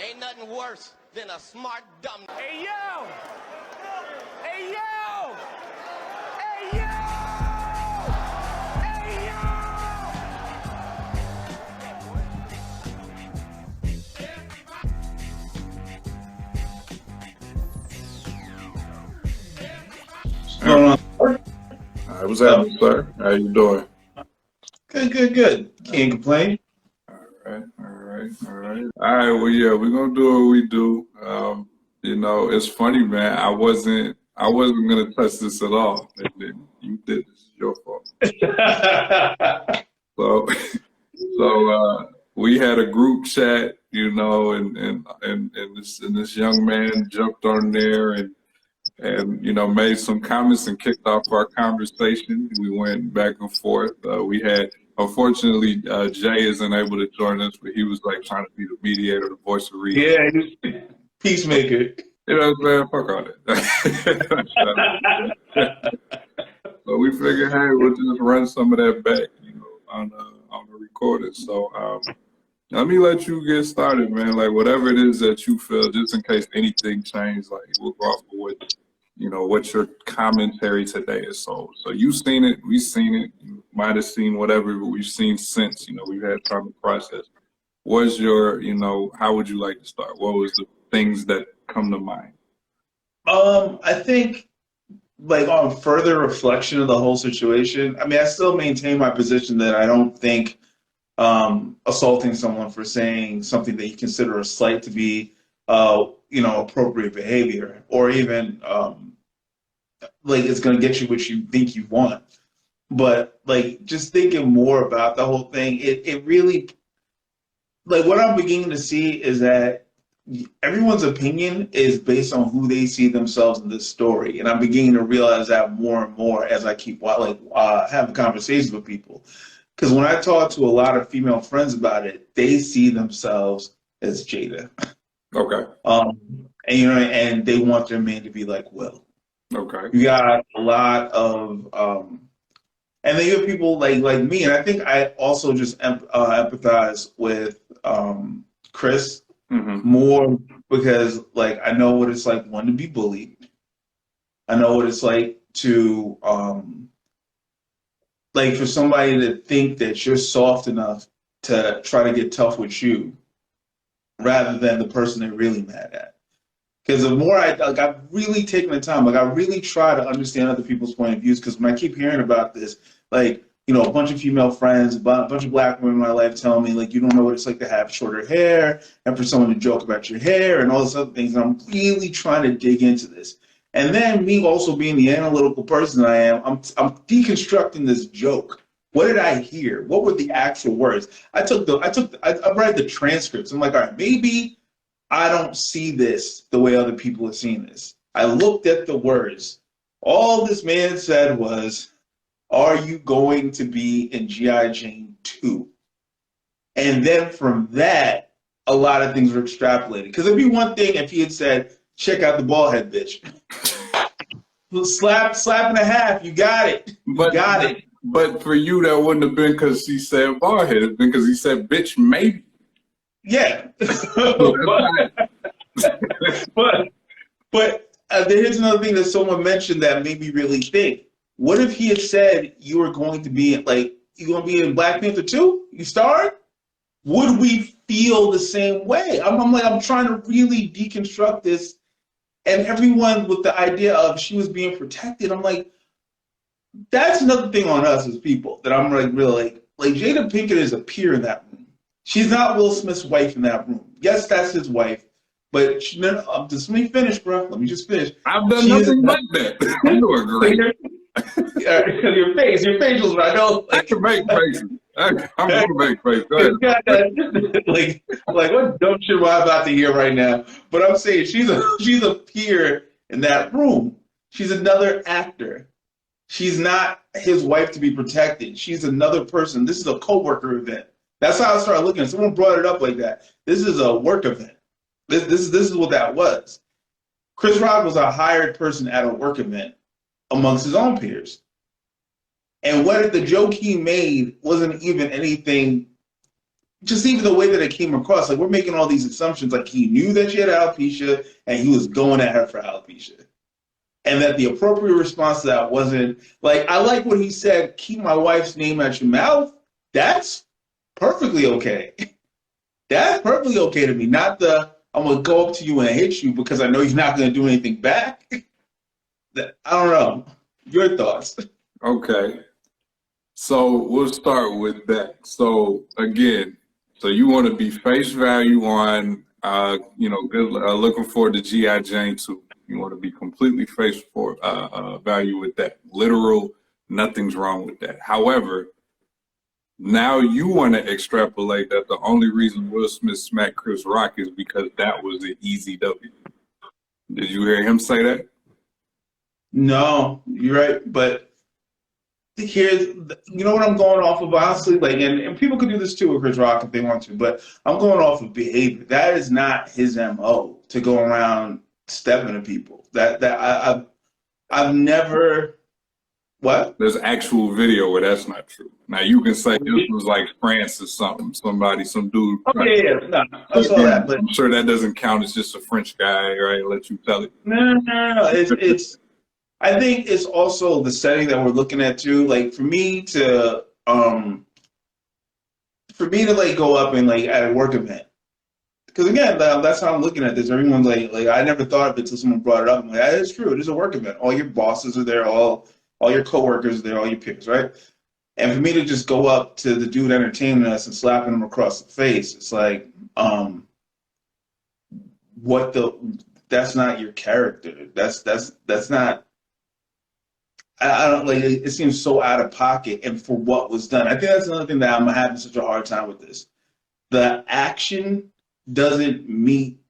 Ain't nothing worse than a smart dumb. Hey yo! Hey yo! Hey yo! Hey All right, what's happening, sir? How you doing? Good. Can't complain. All right. All right, well, yeah, we're gonna do what we do. You know, it's funny, man. I wasn't gonna touch this at all. And then you did. This is your fault. So we had a group chat, you know, and this young man jumped on there and you know, made some comments and kicked off our conversation. We went back and forth. We had, unfortunately, Jay isn't able to join us, but he was like trying to be the mediator, the voice of reason. Yeah, peacemaker. You know what I'm saying? Fuck all that. So we figured, hey, we'll just run some of that back, you know, on the recording. So let me let you get started, man. Like whatever it is that you feel, just in case anything changed, like we'll go off of what, you know, what your commentary today is. So you've seen it, we've seen it. You might have seen whatever, but we've seen since. You know, we've had time to process. What's your, you know, how would you like to start? What was the things that come to mind? I think, like, on further reflection of the whole situation, I mean, I still maintain my position that I don't think assaulting someone for saying something that you consider a slight to be, you know, appropriate behavior, or even like it's going to get you what you think you want. But like, just thinking more about the whole thing, it really, like, what I'm beginning to see is that everyone's opinion is based on who they see themselves in this story, and I'm beginning to realize that more and more as I keep having conversations with people. Because when I talk to a lot of female friends about it, they see themselves as Jada. Okay. And you know, and they want their man to be like Will. Okay. You got a lot of, and then you have people like me, and I think I also just empathize with Chris more because, like, I know what it's like, one, to be bullied. I know what it's like to like for somebody to think that you're soft enough to try to get tough with you rather than the person they're really mad at. Because the more I've really taken the time, like I really try to understand other people's point of views, because when I keep hearing about this, like, you know, a bunch of female friends, a bunch of black women in my life tell me, like, you don't know what it's like to have shorter hair and for someone to joke about your hair and all these other things. And I'm really trying to dig into this. And then me also being the analytical person I am, I'm deconstructing this joke. What did I hear? What were the actual words? I read the transcripts. I'm like, all right, maybe I don't see this the way other people are seeing this. I looked at the words. All this man said was, are you going to be in G.I. Jane 2? And then from that, a lot of things were extrapolated. Because it'd be one thing if he had said, check out the ball head, bitch. slap and a half, you got it. Got it. But for you, that wouldn't have been because he said ball head. It's been because he said, bitch, maybe. Yeah. but here's another thing that someone mentioned that made me really think. What if he had said you were going to be in Black Panther 2? You starred? Would we feel the same way? I'm trying to really deconstruct this, and everyone with the idea of she was being protected. I'm like, that's another thing on us as people that I'm like really like Jada Pinkett is a peer in that room. She's not Will Smith's wife in that room. Yes, that's his wife, but just let me finish, bro. Let me just finish. I've done nothing but that. I'm doing great. Your facials, I know. I can make faces. I'm going to make faces. Go ahead. like what dumb shit am I about to hear right now? But I'm saying she's a peer in that room. She's another actor. She's not his wife to be protected. She's another person. This is a co-worker event. That's how I started looking at it. Someone brought it up like that. This is a work event. This is what that was. Chris Rock was a hired person at a work event amongst his own peers. And what the joke he made wasn't even anything just even the way that it came across, like we're making all these assumptions, like he knew that she had alopecia and he was going at her for alopecia. And that the appropriate response to that wasn't, like, I like what he said, keep my wife's name out your mouth. That's perfectly okay. That's perfectly okay to me. Not the, I'm going to go up to you and hit you because I know you're not going to do anything back. I don't know. Your thoughts? Okay. So we'll start with that. So again, so you want to be face value on, good, looking forward to G.I. Jane 2. You want to be completely face for value with that. Literal, nothing's wrong with that. However, now you want to extrapolate that the only reason Will Smith smacked Chris Rock is because that was an easy W. Did you hear him say that? No, you're right. But here's, you know what I'm going off of, honestly? Like, and people could do this too with Chris Rock if they want to, but I'm going off of behavior. That is not his MO to go around stepping to people. I've never. What? There's actual video where that's not true. Now you can say this was like France or something. Some dude. Okay, yeah, no, I saw that, but I'm sure that doesn't count. It's just a French guy, right? Let you tell it. No. It's. I think it's also the setting that we're looking at too. Like for me to like go up and like at a work event. Because again, that's how I'm looking at this. Everyone's like I never thought of it until someone brought it up. I'm like, that is true. It is a work event. All your bosses are there. All your coworkers are there. All your peers, right? And for me to just go up to the dude entertaining us and slapping him across the face, it's like, that's not your character. That's not. I don't like. It seems so out of pocket, and for what was done. I think that's another thing that I'm having such a hard time with this. The action doesn't meet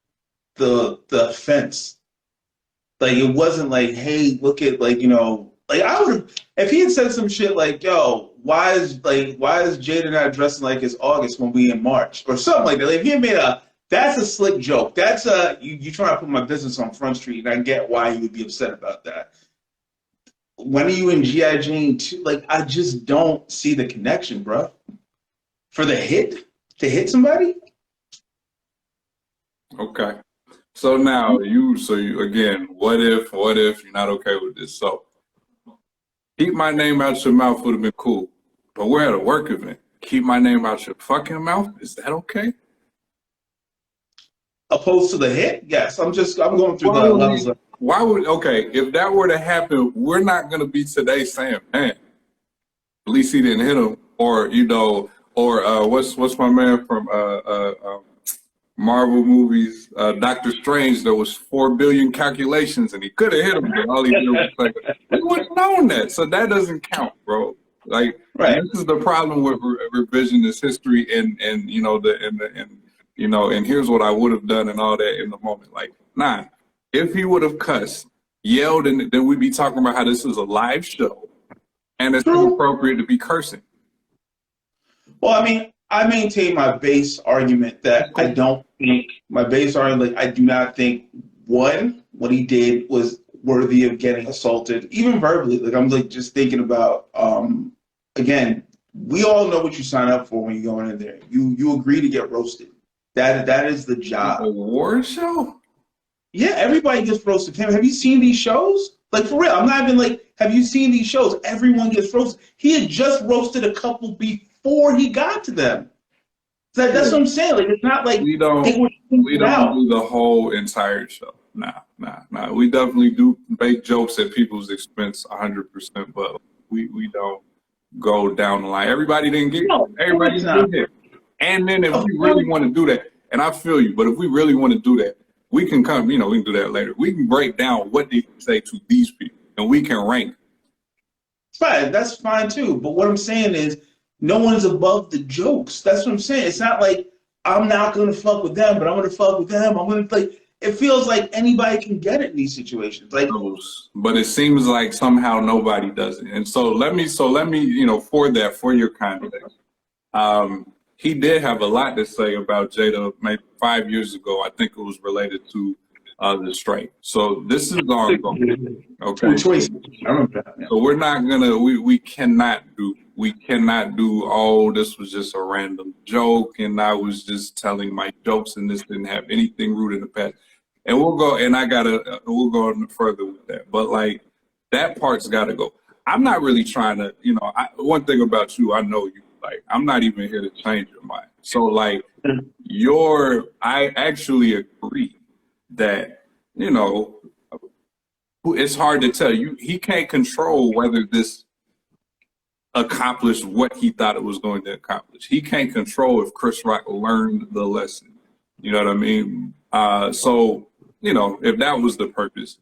the offense. Like it wasn't like, hey, look at like like I would have if he had said some shit like, yo, why is Jada not dressing like it's August when we in March or something like that. Like if he had made that's a slick joke. That's you trying to put my business on Front Street, and I get why you would be upset about that. When are you in G.I. Jane 2? Like I just don't see the connection, bro. For the hit to hit somebody. Okay. So now you again, what if you're not okay with this? So keep my name out your mouth would have been cool. But we're at a work event. Keep my name out your fucking mouth? Is that okay? Opposed to the hit? Yes. I'm going through the levels of. Why would, okay, if that were to happen, we're not going to be today saying, man, at least he didn't hit him. Or, what's my man from Marvel movies, Doctor Strange, there was 4 billion calculations and he could have hit him, but all he did was like, we wouldn't known that. So that doesn't count, bro. Like, right. This is the problem with revisionist history and here's what I would have done and all that in the moment. Like, nah, if he would have cussed, yelled, and then we'd be talking about how this is a live show and it's inappropriate to be cursing. Well, I mean, I maintain my base argument that I don't think I do not think one, what he did was worthy of getting assaulted, even verbally. Like I'm like just thinking about again, we all know what you sign up for when you go in there. You agree to get roasted. That is the job. A war show? Yeah, everybody gets roasted. Have you seen these shows? Like for real, I'm not even like, have you seen these shows? Everyone gets roasted. He had just roasted a couple before he got to them. That's what I'm saying. Like it's not like we don't do the whole entire show. Nah. We definitely do make jokes at people's expense 100%, but we don't go down the line. Everybody didn't get everybody didn't get. And then if we really want to do that, and I feel you, but if we really want to do that, we can come, we can do that later. We can break down what did he say to these people, and we can rank. Right, that's fine too. But what I'm saying is, no one's above the jokes. That's what I'm saying. It's not like I'm not going to fuck with them, but I'm going to fuck with them. I'm going to like. It feels like anybody can get it in these situations. Like, but it seems like somehow nobody does it. And so let me, for your context, he did have a lot to say about Jada maybe 5 years ago. I think it was related to the strike. So this is ongoing. Okay. I remember that. Yeah. So we're not gonna. We cannot do. We cannot do. Oh, this was just a random joke, and I was just telling my jokes, and this didn't have anything rooted in the past. And we'll go. And we'll go further with that. But like that part's got to go. I'm not really trying to. One thing about you, I know you. Like, I'm not even here to change your mind. So like, I actually agree that, it's hard to tell you. He can't control whether this accomplished what he thought it was going to accomplish. He can't control if Chris Roc learned the lesson. You know what I mean? So, if that was the purpose,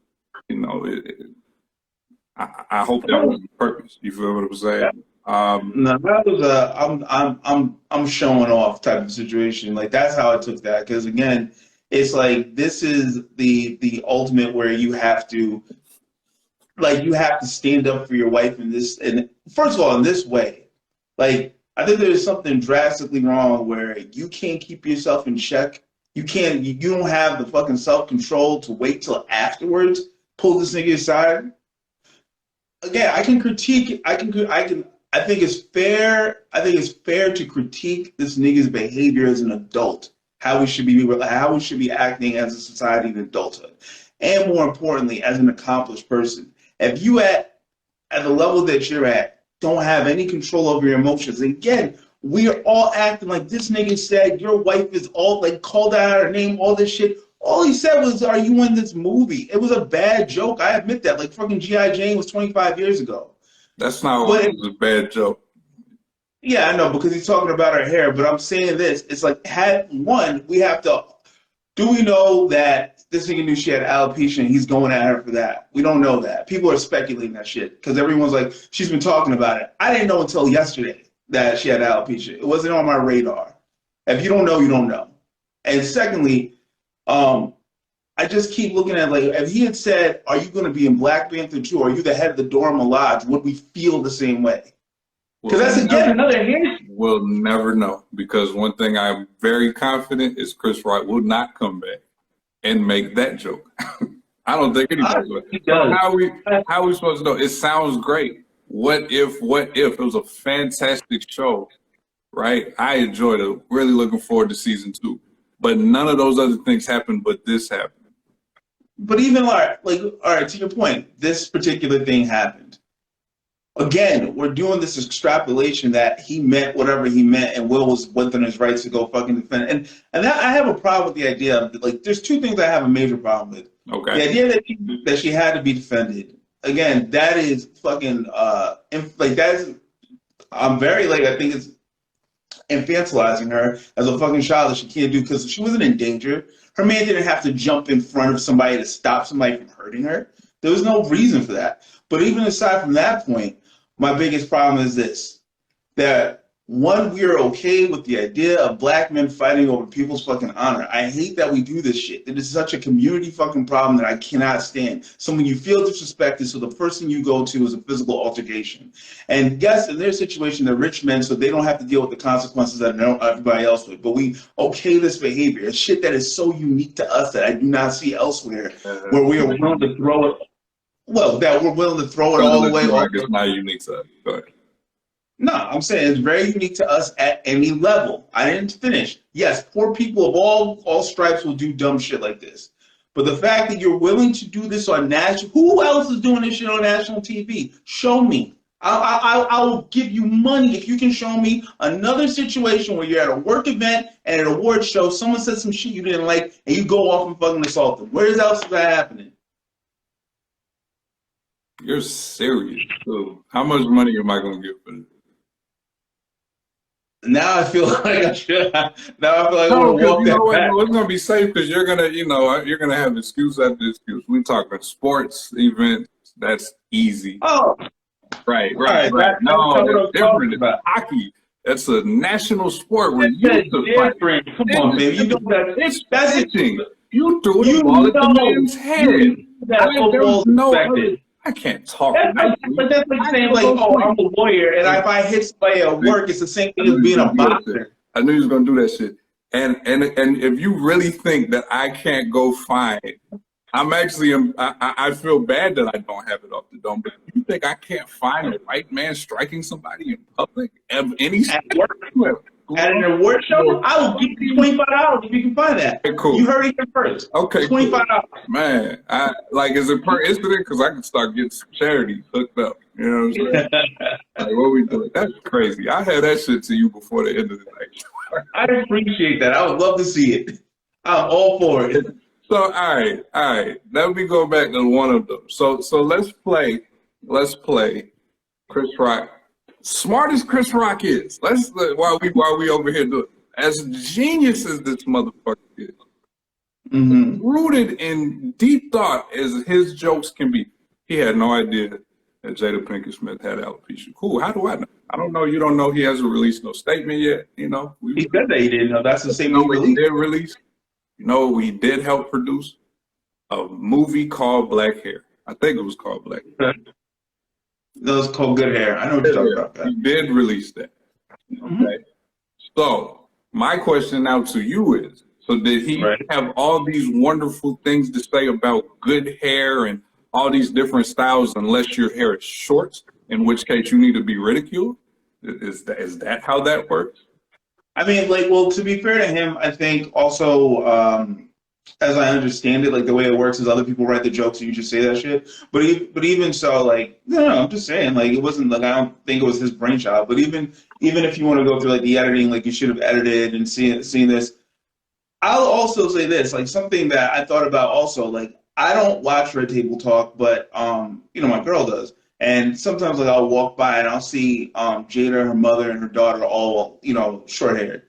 I hope that was the purpose. You feel what I'm saying? No, that was I'm showing off type of situation. Like, that's how I took that. Because again, it's like, this is the ultimate where you have to stand up for your wife in this. And first of all, in this way, like, I think there's something drastically wrong where you can't keep yourself in check. You don't have the fucking self-control to wait till afterwards, pull this nigga aside. Again, I can critique. I think it's fair. I think it's fair to critique this nigga's behavior as an adult, how we should be acting as a society in adulthood, and more importantly, as an accomplished person. If you at the level that you're at don't have any control over your emotions, again, we are all acting like this nigga said your wife is all like called out her name, all this shit. All he said was, "Are you in this movie?" It was a bad joke. I admit that. Like, fucking G.I. Jane was 25 years ago. That's not what it was, a bad joke. Yeah, I know, because he's talking about her hair, but I'm saying this. It's like, we have to, do we know that this nigga knew she had alopecia and he's going at her for that? We don't know that. People are speculating that shit because everyone's like, she's been talking about it. I didn't know until yesterday that she had alopecia. It wasn't on my radar. If you don't know, you don't know. And secondly, I just keep looking at, like, if he had said, "Are you going to be in Black Panther 2? Are you the head of the Dora Milaje?" Would we feel the same way? Because that's, again, another hint. We'll never know. Because one thing I'm very confident is Chris Roc will not come back and make that joke. I don't think anybody will. So how are we supposed to know? It sounds great. What if? It was a fantastic show, right? I enjoyed it. Really looking forward to season 2. But none of those other things happened, but this happened. But even all right, to your point, this particular thing happened. Again, we're doing this extrapolation that he meant whatever he meant, and Will was within his rights to go fucking defend. And that, I have a problem with the idea of, like, there's two things I have a major problem with. Okay. The idea that she had to be defended. Again, that is fucking I'm very, I think it's infantilizing her as a fucking child that she can't do, because she wasn't in danger. Her man didn't have to jump in front of somebody to stop somebody from hurting her. There was no reason for that. But even aside from that point, my biggest problem is this: that one, we are okay with the idea of black men fighting over people's fucking honor. I hate that we do this shit. It is such a community fucking problem that I cannot stand. So when you feel disrespected, so the first thing you go to is a physical altercation. And yes, in their situation, they're rich men, so they don't have to deal with the consequences that everybody else would. But we okay this behavior. It's shit that is so unique to us that I do not see elsewhere, where we are willing to throw it. Well, that we're willing to throw it all the way. It's not unique to us. Go ahead. No, I'm saying it's very unique to us at any level. I didn't finish. Yes, poor people of all stripes will do dumb shit like this. But the fact that you're willing to do this on national, who else is doing this shit on national TV? Show me. I'll give you money if you can show me another situation where you're at a work event and at an award show, someone said some shit you didn't like, and you go off and fucking assault them. Where else is that happening? You're serious, too. How much money am I going to get for this? Now I feel like I should. Now I feel like I want to walk that back. No, it's gonna be safe because you're gonna have excuse after excuse. We talking sports events. That's easy. Oh, right. No, it's different. It's hockey. That's a national sport where you different. Come on, baby. You know that. It's pitching. You threw the ball at the man's head. I can't talk. But that's like saying, like, oh, I'm a lawyer, and if I hit somebody at work, it's the same thing as being a boxer. I knew he was gonna do that shit. And if you really think that I can't go find I'm actually, I feel bad that I don't have it off the dome, but you think I can't find a white man striking somebody in public? Of any At work? At an award show? I will give you $25 if you can find that. Okay, cool. You heard it here first. Okay, $25. Cool. Man, is it per incident? Because I can start getting some charities hooked up. You know what I'm saying? Like, what we doing? That's crazy. I had that shit to you before the end of the night. I appreciate that. I would love to see it. I'm all for it. So, all right. Let me go back to one of them. So let's play Chris Roc. Smart as Chris Roc is, while we over here doing, as genius as this motherfucker is, rooted in deep thought as his jokes can be, he had no idea that Jada Pinkett Smith had alopecia. Cool. How do I know? I don't know. You don't know. He hasn't released no statement yet. You know. He said that he didn't know. That's the same he did release. You know, he did help produce a movie called Black Hair. I think it was called Black Hair. That was called Good Hair. I know what you're talking about. That. He did release that. Okay. So my question now to you is, so did he have all these wonderful things to say about good hair and all these different styles unless your hair is short, in which case you need to be ridiculed? Is that how that works? I mean, like, well, to be fair to him, I think also, as I understand it, like the way it works is other people write the jokes and you just say that shit. But even so, like, no, I'm just saying, like, it wasn't like, I don't think it was his brainchild. But even if you want to go through like the editing, like you should have edited and seen this. I'll also say this, like something that I thought about also, like I don't watch Red Table Talk, but you know, my girl does. And sometimes like I'll walk by and I'll see Jada, her mother, and her daughter all, you know, short haired.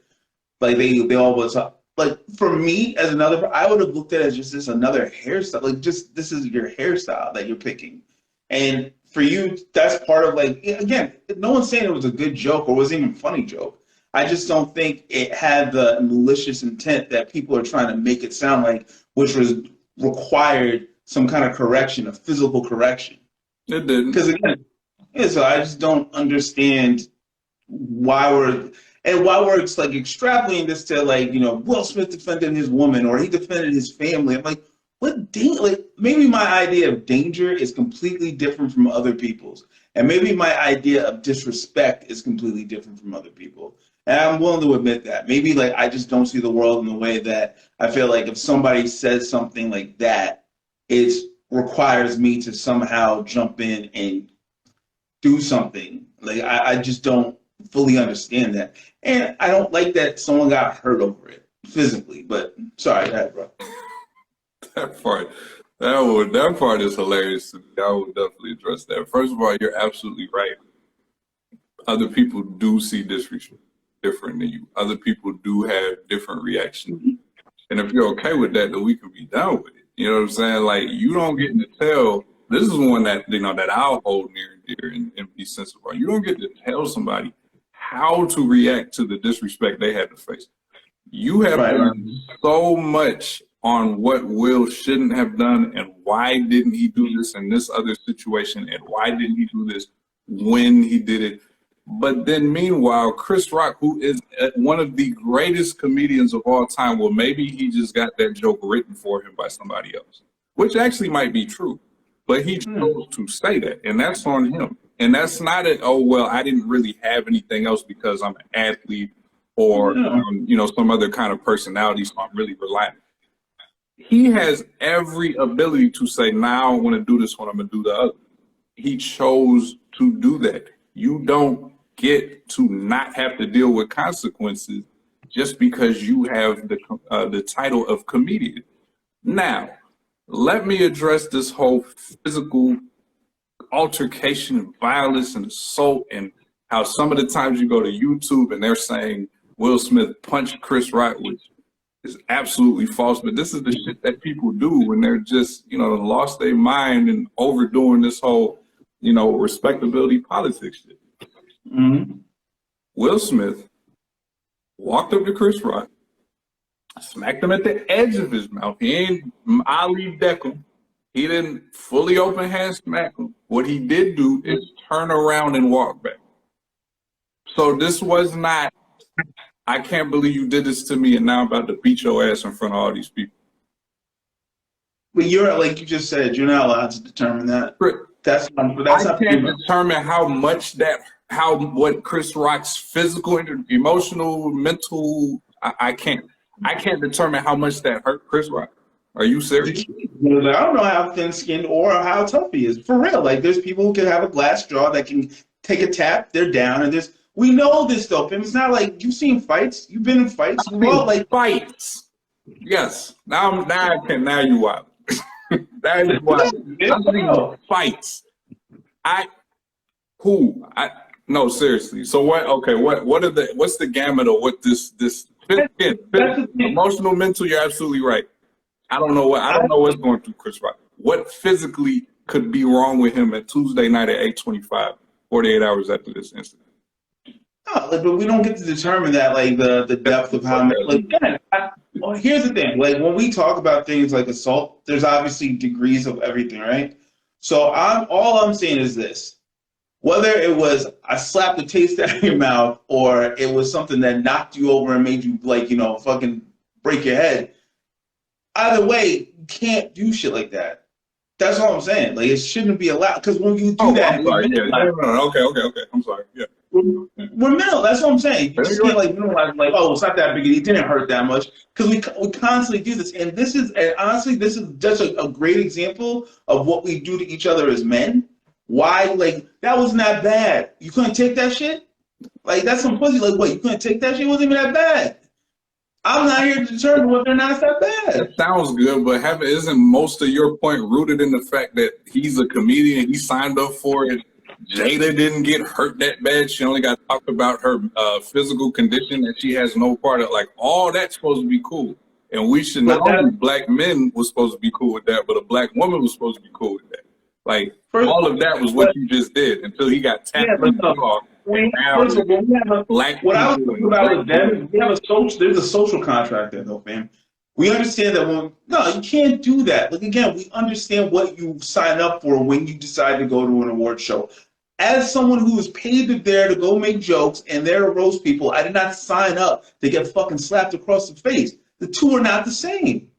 Like they all was up. Like for me as another, I would have looked at it as just this another hairstyle. Like just this is your hairstyle that you're picking. And for you, that's part of like, again, no one's saying it was a good joke or was even a funny joke. I just don't think it had the malicious intent that people are trying to make it sound like, which was required some kind of correction, a physical correction. It didn't. Because again, yeah, so I just don't understand why we're just like extrapolating this to like, you know, Will Smith defended his woman or he defended his family. I'm like, like maybe my idea of danger is completely different from other people's. And maybe my idea of disrespect is completely different from other people. And I'm willing to admit that. Maybe like I just don't see the world in the way that I feel like if somebody says something like that, it requires me to somehow jump in and do something. Like I just don't fully understand that. And I don't like that someone got hurt over it physically. But sorry, bro. That part is hilarious to me. I will definitely address that. First of all, you're absolutely right. Other people do see disrespect different than you. Other people do have different reactions. And if you're okay with that, then we can be done with it. You know what I'm saying? Like you don't get to tell. This is one that you know that I'll hold near and dear and be sensitive on. You don't get to tell somebody how to react to the disrespect they had to face. You have learned so much on what Will shouldn't have done and why didn't he do this in this other situation and why didn't he do this when he did it. But then meanwhile, Chris Roc, who is one of the greatest comedians of all time, well, maybe he just got that joke written for him by somebody else, which actually might be true. But he chose to say that, and that's on him. And that's not oh, well, I didn't really have anything else because I'm an athlete or, you know, some other kind of personality, so I'm really reliant. He has every ability to say, now I want to do this one, I'm going to do the other. He chose to do that. You don't get to not have to deal with consequences just because you have the title of comedian. Now, let me address this whole physical altercation and violence and assault and how some of the times you go to YouTube and they're saying Will Smith punched Chris Roc, which is absolutely false. But this is the shit that people do when they're just, you know, lost their mind and overdoing this whole, you know, respectability politics shit. Will Smith walked up to Chris Roc, smacked him at the edge of his mouth. He ain't Ali Beckham. He didn't fully open hand smack him. What he did do is turn around and walk back. So this was not, I can't believe you did this to me and now I'm about to beat your ass in front of all these people. But you're like you just said, you're not allowed to determine that. That's I can't determine what Chris Rock's physical, emotional, mental. I can't determine how much that hurt Chris Rock. Are you serious? I don't know how thin-skinned or how tough he is. For real, like there's people who can have a glass jaw that can take a tap, they're down, and we know this stuff. And it's not like you've seen fights, you've been in fights, fights. Yes. Now you out. Now you out. I'm seeing fights. No, seriously. So what? Okay, what's the gamut of what this emotional, mental? You're absolutely right. I don't know what's going through Chris Rock. What physically could be wrong with him at Tuesday night at 8:25, 48 hours after this incident? No, but we don't get to determine that, like the depth of how. Well, here's the thing. Like when we talk about things like assault, there's obviously degrees of everything, right? So all I'm saying is this: whether it was I slapped the taste out of your mouth, or it was something that knocked you over and made you fucking break your head. Either way, you can't do shit like that. That's all I'm saying. Like, it shouldn't be allowed. Because when you do that... I'm sorry. Okay. I'm sorry. Yeah. We're mental. That's what I'm saying. You just can't, minimize, it's not that big. It didn't hurt that much. Because we constantly do this. And honestly, this is just a great example of what we do to each other as men. Why? That wasn't that bad. You couldn't take that shit? That's some pussy. What? You couldn't take that shit? It wasn't even that bad. I'm not here to determine whether or not it's that bad. It sounds good, but isn't most of your point rooted in the fact that he's a comedian, he signed up for it? Jada didn't get hurt that bad. She only got talked about her physical condition that she has no part of. All that's supposed to be cool. And we should not only black men was supposed to be cool with that, but a black woman was supposed to be cool with that. All of that was what you just did until he got tapped in the jaw. What I was talking about with them, there's a social contract there, though, fam. We understand that you can't do that. Again, we understand what you sign up for when you decide to go to an award show. As someone who is paid there to go make jokes and there to roast people, I did not sign up to get fucking slapped across the face. The two are not the same.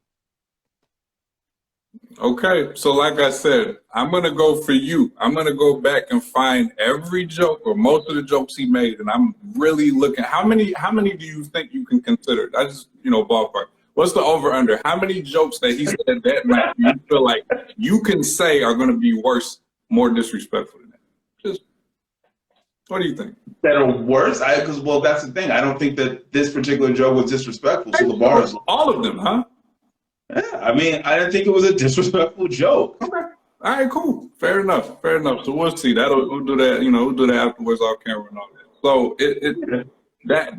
Okay, so like I said, I'm going to go for you. I'm going to go back and find every joke or most of the jokes he made, and I'm really looking. How many do you think you can consider? I just, ballpark. What's the over-under? How many jokes that he said that night you feel like you can say are going to be worse, more disrespectful than that? Just, what do you think? That are worse? Because that's the thing. I don't think that this particular joke was disrespectful. So the bar is all of them, huh? Yeah, I didn't think it was a disrespectful joke. Okay. All right, cool. Fair enough. So we'll see. We'll do that. We'll do that afterwards off camera and all that. So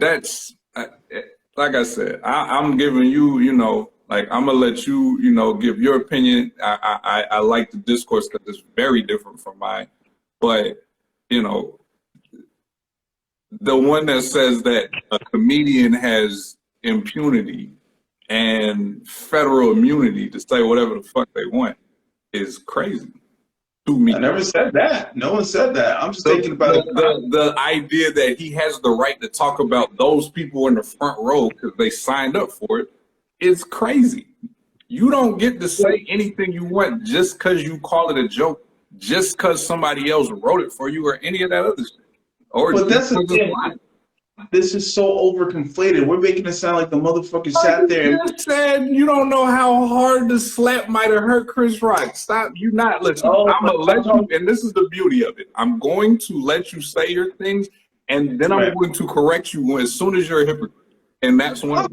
that's like I said. I'm giving you. I'm gonna let you. Give your opinion. I like the discourse because it's very different from mine. But the one that says that a comedian has impunity and federal immunity to say whatever the fuck they want is crazy to me. I never said that. No one said that. I'm just thinking about the idea that he has the right to talk about those people in the front row because they signed up for it is crazy. You don't get to say anything you want just because you call it a joke, just because somebody else wrote it for you or any of that other shit. But that's the thing. This is so overconflated. We're making it sound like the motherfucker sat there. You just said you don't know how hard the slap might have hurt Chris Rock. Stop. You not listen. I'm gonna let you, and this is the beauty of it. I'm going to let you say your things, and then I'm going to correct you as soon as you're a hypocrite. And that's one.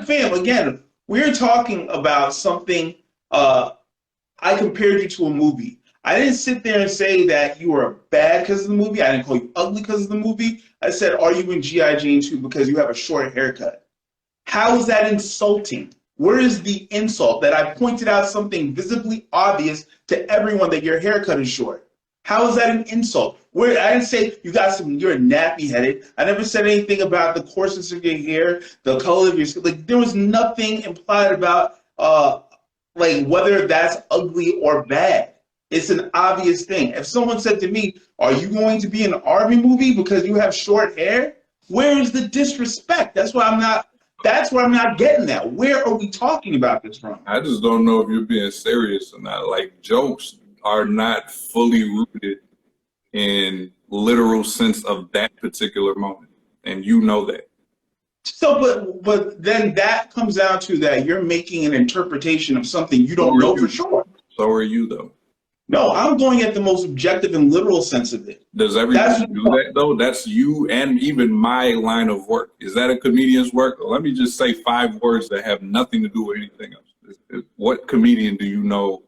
Fam, again, we're talking about something. I compared you to a movie. I didn't sit there and say that you were bad because of the movie. I didn't call you ugly because of the movie. I said, are you in G.I. Jane 2 because you have a short haircut? How is that insulting? Where is the insult that I pointed out something visibly obvious to everyone that your haircut is short? How is that an insult? I didn't say you're nappy headed. I never said anything about the coarseness of your hair, the color of your skin. There was nothing implied about whether that's ugly or bad. It's an obvious thing. If someone said to me, are you going to be in an army movie because you have short hair? Where is the disrespect? That's why I'm not That's where I'm not getting at. Where are we talking about this from? I just don't know if you're being serious or not. Like, jokes are not fully rooted in literal sense of that particular moment, and you know that. So, but then that comes down to that you're making an interpretation of something you don't know for sure. So are you, though. No, I'm going at the most objective and literal sense of it. Does everybody do that, though? That's you and even my line of work. Is that a comedian's work? Let me just say 5 words that have nothing to do with anything else. What comedian do you know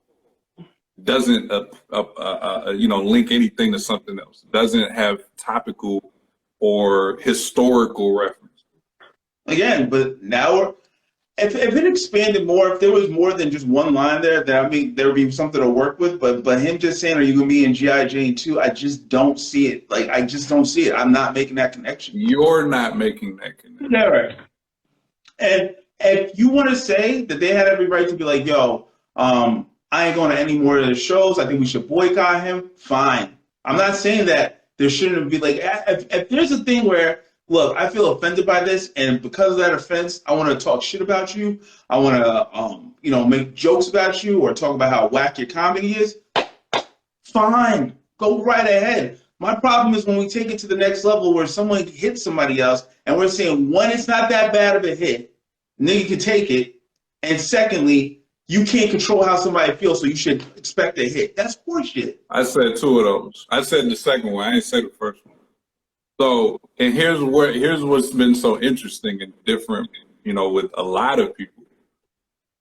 doesn't, link anything to something else? Doesn't have topical or historical reference? Again, but now if it expanded more, if there was more than just one line there, then I mean there would be something to work with. But him just saying, "Are you gonna be in G.I. Jane 2?" I just don't see it. Like, I just don't see it. I'm not making that connection. You're not making that connection. Yeah, right. And if you want to say that they had every right to be like, "Yo, I ain't going to any more of the shows. I think we should boycott him." Fine. I'm not saying that there shouldn't be like if there's a thing where, look, I feel offended by this, and because of that offense, I want to talk shit about you. I want to, make jokes about you or talk about how whack your comedy is. Fine, go right ahead. My problem is when we take it to the next level where someone hits somebody else, and we're saying, one, it's not that bad of a hit, and then you can take it, and secondly, you can't control how somebody feels, so you should expect a hit. That's horseshit. I said 2 of those. I said the second one. I didn't say the first one. So, and here's what's been so interesting and different, with a lot of people.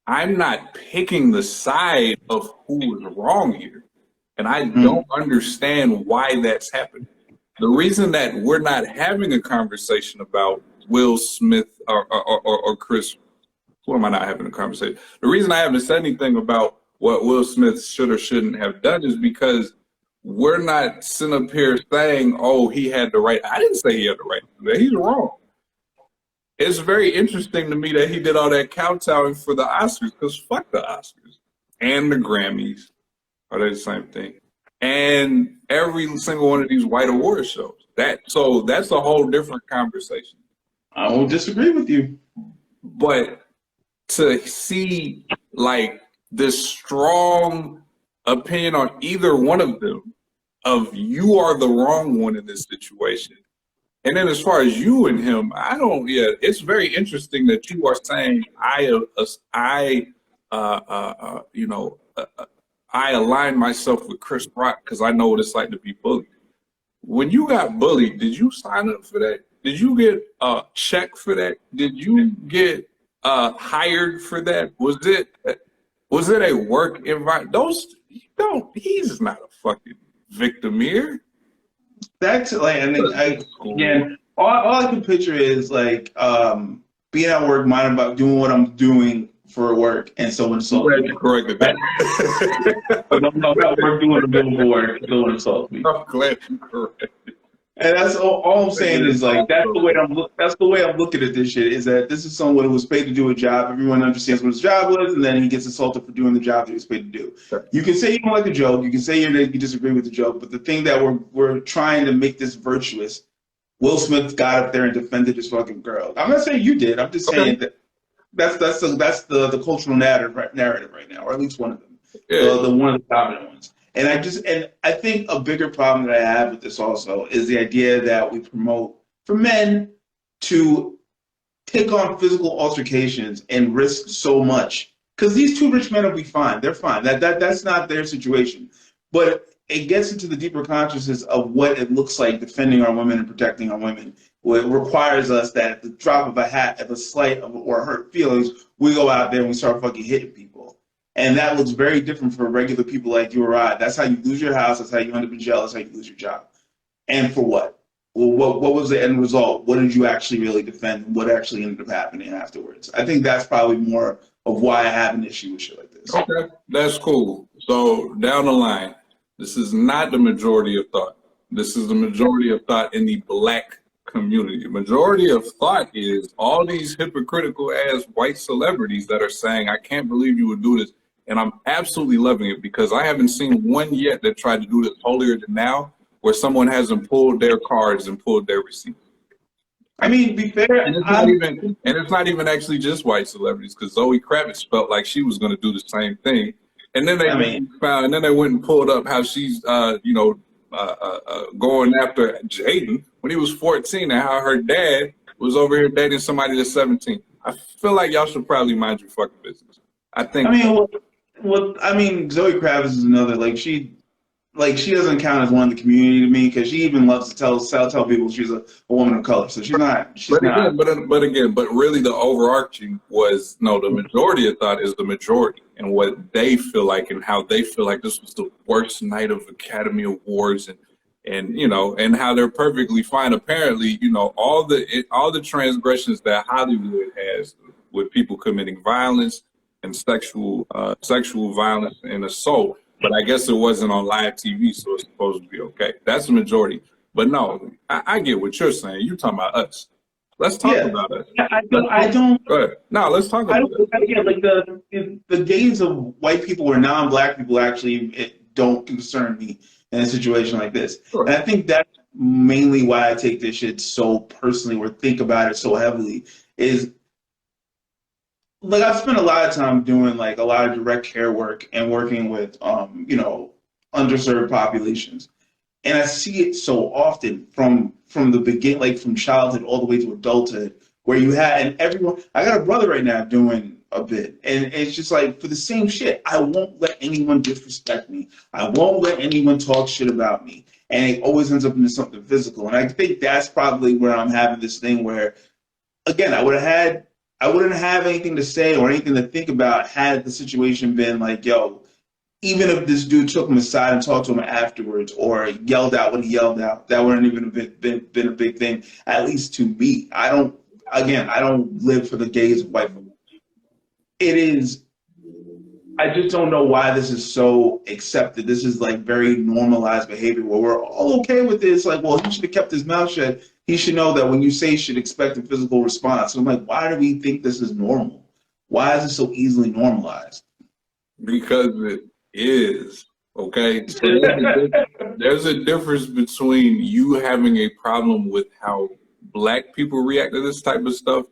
I'm not picking the side of who is wrong here. And I don't understand why that's happening. The reason that we're not having a conversation about Will Smith or Chris, who am I not having a conversation? The reason I haven't said anything about what Will Smith should or shouldn't have done is because we're not sitting up here saying, "Oh, he had the right." I didn't say he had the right to do that. He's wrong. It's very interesting to me that he did all that kowtowing for the Oscars, because fuck the Oscars and the Grammys. Are they the same thing? And every single one of these white award shows. So that's a whole different conversation. I won't disagree with you. But to see like this strong opinion on either one of them of you are the wrong one in this situation. And then as far as you and him, it's very interesting that you are saying I align myself with Chris Rock because I know what it's like to be bullied. When you got bullied, did you sign up for that? Did you get a check for that? Did you get hired for that? Was it a work environment? He's not a fucking victim here. That's like, again, all I can picture is like being at work, minding about doing what I'm doing for work, and someone assaults me. Corrected that. I'm at work doing a billboard, someone assaults me. I'm glad you corrected. And that's all I'm saying is like that's the way I'm looking at this shit, is that this is someone who was paid to do a job. Everyone understands what his job was, and then he gets assaulted for doing the job that he was paid to do. Sure. You can say you don't like the joke, you can say you disagree with the joke, but the thing that we're trying to make this virtuous, Will Smith got up there and defended his fucking girl. I'm not saying you did. I'm just saying that that's the cultural narrative right now, or at least one of them, the one of the dominant ones. And I think a bigger problem that I have with this also is the idea that we promote for men to take on physical altercations and risk so much. Because these 2 rich men will be fine. They're fine. That's not their situation. But it gets into the deeper consciousness of what it looks like defending our women and protecting our women. It requires us that at the drop of a hat, at the slight of or hurt feelings, we go out there and we start fucking hitting people. And that looks very different for regular people like you or I. That's how you lose your house. That's how you end up in jail. That's how you lose your job. And for what? Well, what was the end result? What did you actually really defend? What actually ended up happening afterwards? I think that's probably more of why I have an issue with shit like this. Okay, that's cool. So down the line, this is not the majority of thought. This is the majority of thought in the Black community. The majority of thought is all these hypocritical ass white celebrities that are saying, "I can't believe you would do this." And I'm absolutely loving it because I haven't seen one yet that tried to do this holier than now, where someone hasn't pulled their cards and pulled their receipts. I mean, to be fair, and it's not even actually just white celebrities, because Zoe Kravitz felt like she was going to do the same thing, and then they went and pulled up how she's going after Jaden when he was 14, and how her dad was over here dating somebody that's 17. I feel like y'all should probably mind your fucking business. I think. I mean, Zoe Kravitz is another, like, she doesn't count as one of the community to me, because she even loves to tell people she's a woman of color. So she's not. But really the overarching was, no, the majority of thought is the majority, and what they feel like and how they feel like this was the worst night of Academy Awards, and how they're perfectly fine. Apparently, all the transgressions that Hollywood has with people committing violence and sexual violence and assault. But I guess it wasn't on live TV, so it's supposed to be okay. That's the majority. But no, I get what you're saying. You're talking about us. Let's talk about us. I don't. Go ahead. No, let's talk about it. Yeah, like the gaze of white people or non-black people actually don't concern me in a situation like this. Sure. And I think that's mainly why I take this shit so personally, or think about it so heavily, is like I've spent a lot of time doing like a lot of direct care work and working with underserved populations, and I see it so often from the beginning, like from childhood all the way to adulthood, where you had, and everyone. I got a brother right now doing a bit, and it's just like, for the same shit, I won't let anyone disrespect me. I won't let anyone talk shit about me, and it always ends up into something physical. And I think that's probably where I'm having this thing where, again, I wouldn't have anything to say or anything to think about had the situation been like, yo, even if this dude took him aside and talked to him afterwards or yelled out what he yelled out, that wouldn't even have been a big thing, at least to me. I don't live for the gaze of white people. I just don't know why this is so accepted. This is like very normalized behavior where we're all okay with this. Like, well, he should have kept his mouth shut. He should know that when you say shit, expect a physical response. So I'm like, why do we think this is normal? Why is it so easily normalized? Because it is, okay? So there's a difference between you having a problem with how black people react to this type of stuff,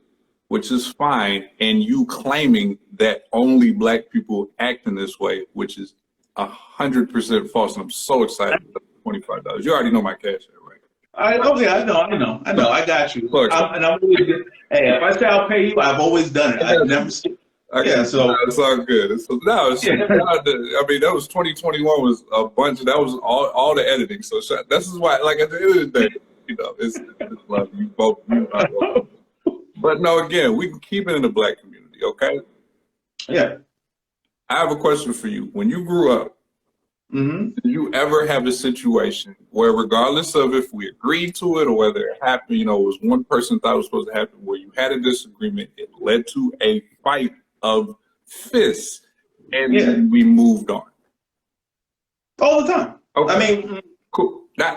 which is fine, and you claiming that only black people act in this way, which is 100% false. And I'm so excited about the $25. You already know my cash app, right? I know. I got you. Look, I'm always good. Hey, if I say I'll pay you, I've always done it. I've never. So it's all good. I mean, that was 2021 was a bunch. That was all the editing. So this is why, like, at the end of the day, it's like you both. But no, again, we can keep it in the black community, okay? Yeah. I have a question for you. When you grew up, did you ever have a situation where, regardless of if we agreed to it or whether it happened, it was one person thought it was supposed to happen, where you had a disagreement, it led to a fight of fists, and then we moved on? All the time. Okay. I mean, cool. No.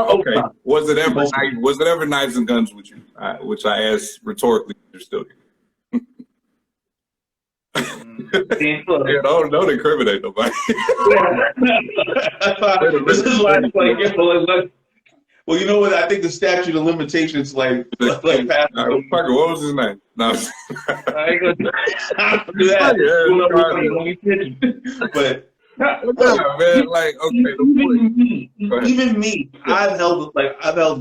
Okay. Was it ever knives and guns with you? Which I asked rhetorically. You're still here. Don't incriminate nobody. This is why it's like, well, you know what? I think the statute of limitations like past. What was his name? No, I ain't gonna do that. But. Man, like, okay, even me, I've held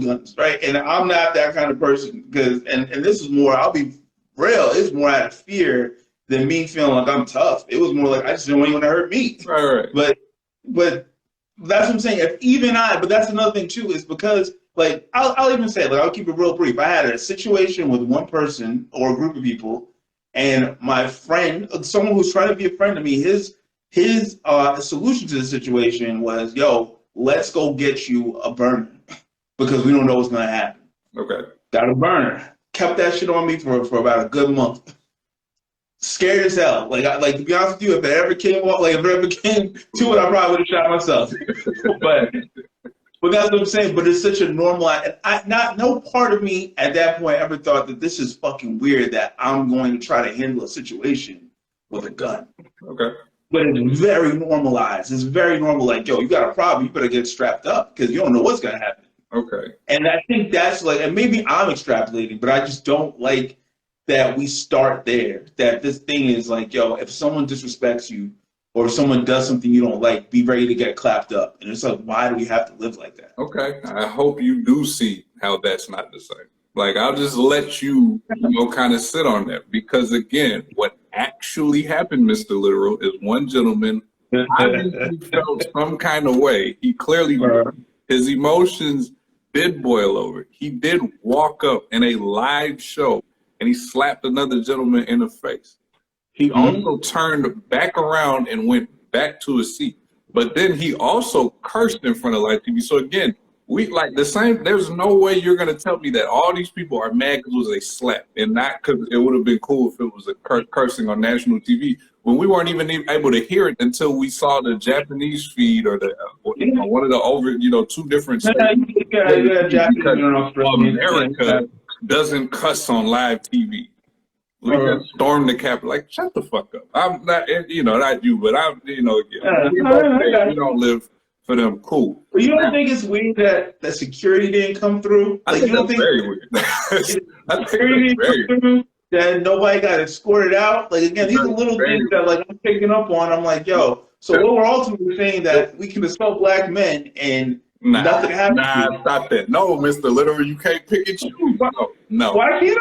guns, right? And I'm not that kind of person, because and this is more, I'll be real, it's more out of fear than me feeling like I'm tough. It was more like I just didn't want anyone to hurt me. Right. But that's what I'm saying. But that's another thing too, is because, like, I'll even say, like, I'll keep it real brief. I had a situation with one person or a group of people, and my friend, someone who's trying to be a friend to me, his solution to the situation was, yo, let's go get you a burner because we don't know what's going to happen. Okay. Got a burner. Kept that shit on me for about a good month. Scared as hell. Like to be honest with you, if it ever came to it, I probably would have shot myself. But that's what I'm saying. But it's such a normal. No part of me at that point ever thought that this is fucking weird that I'm going to try to handle a situation with a gun. Okay. But it's very normalized. It's very normal. Like, yo, you got a problem. You better get strapped up because you don't know what's going to happen. Okay. And I think that's like, and maybe I'm extrapolating, but I just don't like that we start there. That this thing is like, yo, if someone disrespects you or if someone does something you don't like, be ready to get clapped up. And it's like, why do we have to live like that? Okay. I hope you do see how that's not the same. Like, I'll just let you, kind of sit on that. Because, again, what actually happened, Mr. Literal, is one gentleman obviously felt some kind of way. He clearly did. His emotions did boil over. He did walk up in a live show, and he slapped another gentleman in the face. He also turned back around and went back to his seat. But then he also cursed in front of live TV. So, again, we like the same. There's no way you're going to tell me that all these people are mad because it was a slap and not because it would have been cool if it was a cursing on national TV when we weren't even able to hear it until we saw the Japanese feed or the one of the over, two different states. America doesn't cuss on live TV. We just stormed the Capitol. Like, shut the fuck up. I'm not, not you, but I'm, again, we don't live for them. Cool. But you don't think it's weird that the security didn't come through? I think that's very weird. That nobody got escorted out. Like, again, these are little things that like I'm picking up on. I'm like, yo, so what we're ultimately saying that we can assault black men and nothing happens. Nah, stop that. No, Mr. Literal, you can't pick and choose. No. Why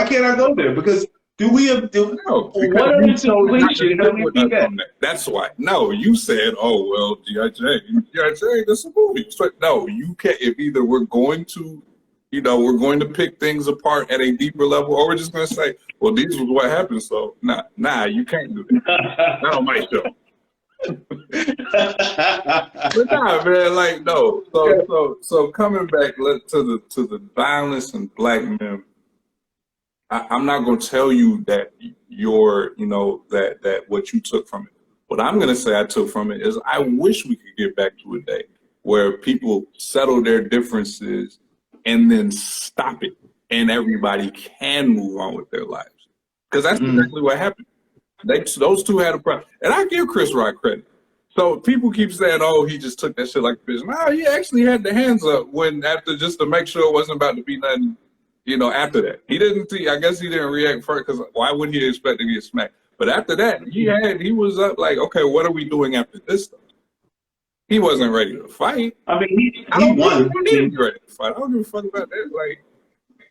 can't I go there? Because what are the situations? That's why. No, you said, oh, well, G.I.J., that's a movie. So, no, you can't. If either we're going to, we're going to pick things apart at a deeper level, or we're just going to say, well, this was what happened. So, nah, you can't do that. Not on my show. But nah, man, like, no. So coming back to the violence and black men, I'm not going to tell you that that what you took from it. What I'm going to say I took from it is I wish we could get back to a day where people settle their differences and then stop it and everybody can move on with their lives. Because that's exactly what happened. Those two had a problem. And I give Chris Rock credit. So people keep saying, oh, he just took that shit like a bitch. No, he actually had the hands up just to make sure it wasn't about to be nothing. After that, I guess he didn't react first because why would he expect to get smacked? But after that, he was up like, okay, what are we doing after this stuff? He wasn't ready to fight. I mean, he won. He didn't be ready to fight. I don't give a fuck about that. Like,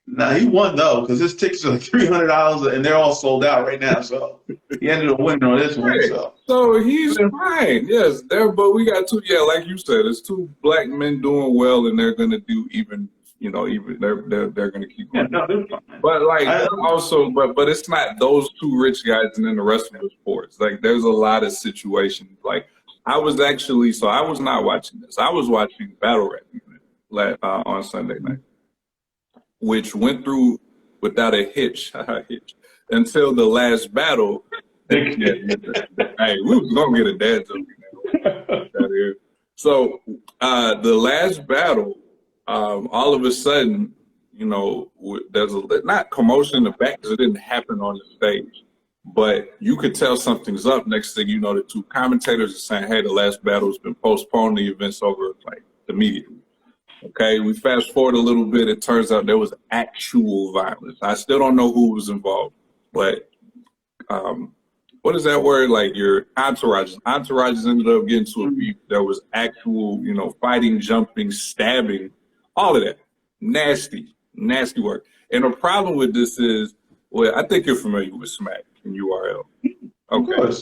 nah, he won though because his tickets are like $300 and they're all sold out right now. So he ended up winning on this one. So he's fine. Yes, but we got two. Yeah, like you said, it's two black men doing well, and they're gonna do even. They're gonna keep going. Yeah, no, they're fine. But but it's not those two rich guys and then the rest of the sports. Like there's a lot of situations. Like I was not watching this. I was watching Battle Rap on Sunday night, which went through without a hitch until the last battle. Hey, we was gonna get a dad joke. So the last battle. All of a sudden, there's not commotion in the back because it didn't happen on the stage, but you could tell something's up. Next thing you know, the two commentators are saying, hey, the last battle's been postponed, the event's over, like, immediately. Okay, we fast forward a little bit, it turns out there was actual violence. I still don't know who was involved, but what is that word? Like your entourages ended up getting to a beef. There was actual, fighting, jumping, stabbing, all of that. Nasty work. And the problem with this is, well, I think you're familiar with Smack and URL. Okay.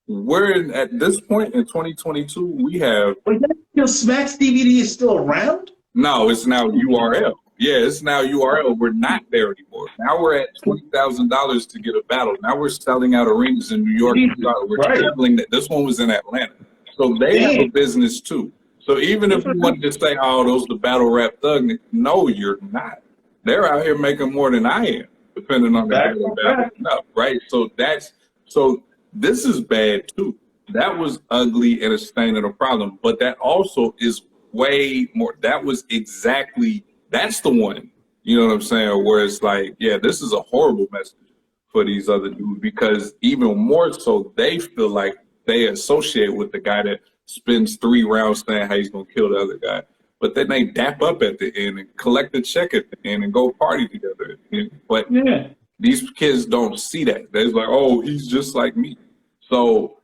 We're at this point in 2022, we have. Smack's DVD is still around? No, it's now URL. Yeah, it's now URL. We're not there anymore. Now we're at $20,000 to get a battle. Now we're selling out arenas in New York. We're traveling. This one was in Atlanta. So they have a business too. So even if you wanted to say, oh, those are the battle rap thug, no, you're not. They're out here making more than I am, depending on the battle stuff, right? So this is bad too. That was ugly and a stain of a problem. But that also is way more. That's the one. You know what I'm saying? Where it's like, yeah, this is a horrible message for these other dudes because even more so, they feel like they associate with the guy that spends 3 rounds saying how he's gonna kill the other guy. but then they dap up at the end and collect a check at the end and go party together. But these kids don't see that. They're like, oh, he's just like me. So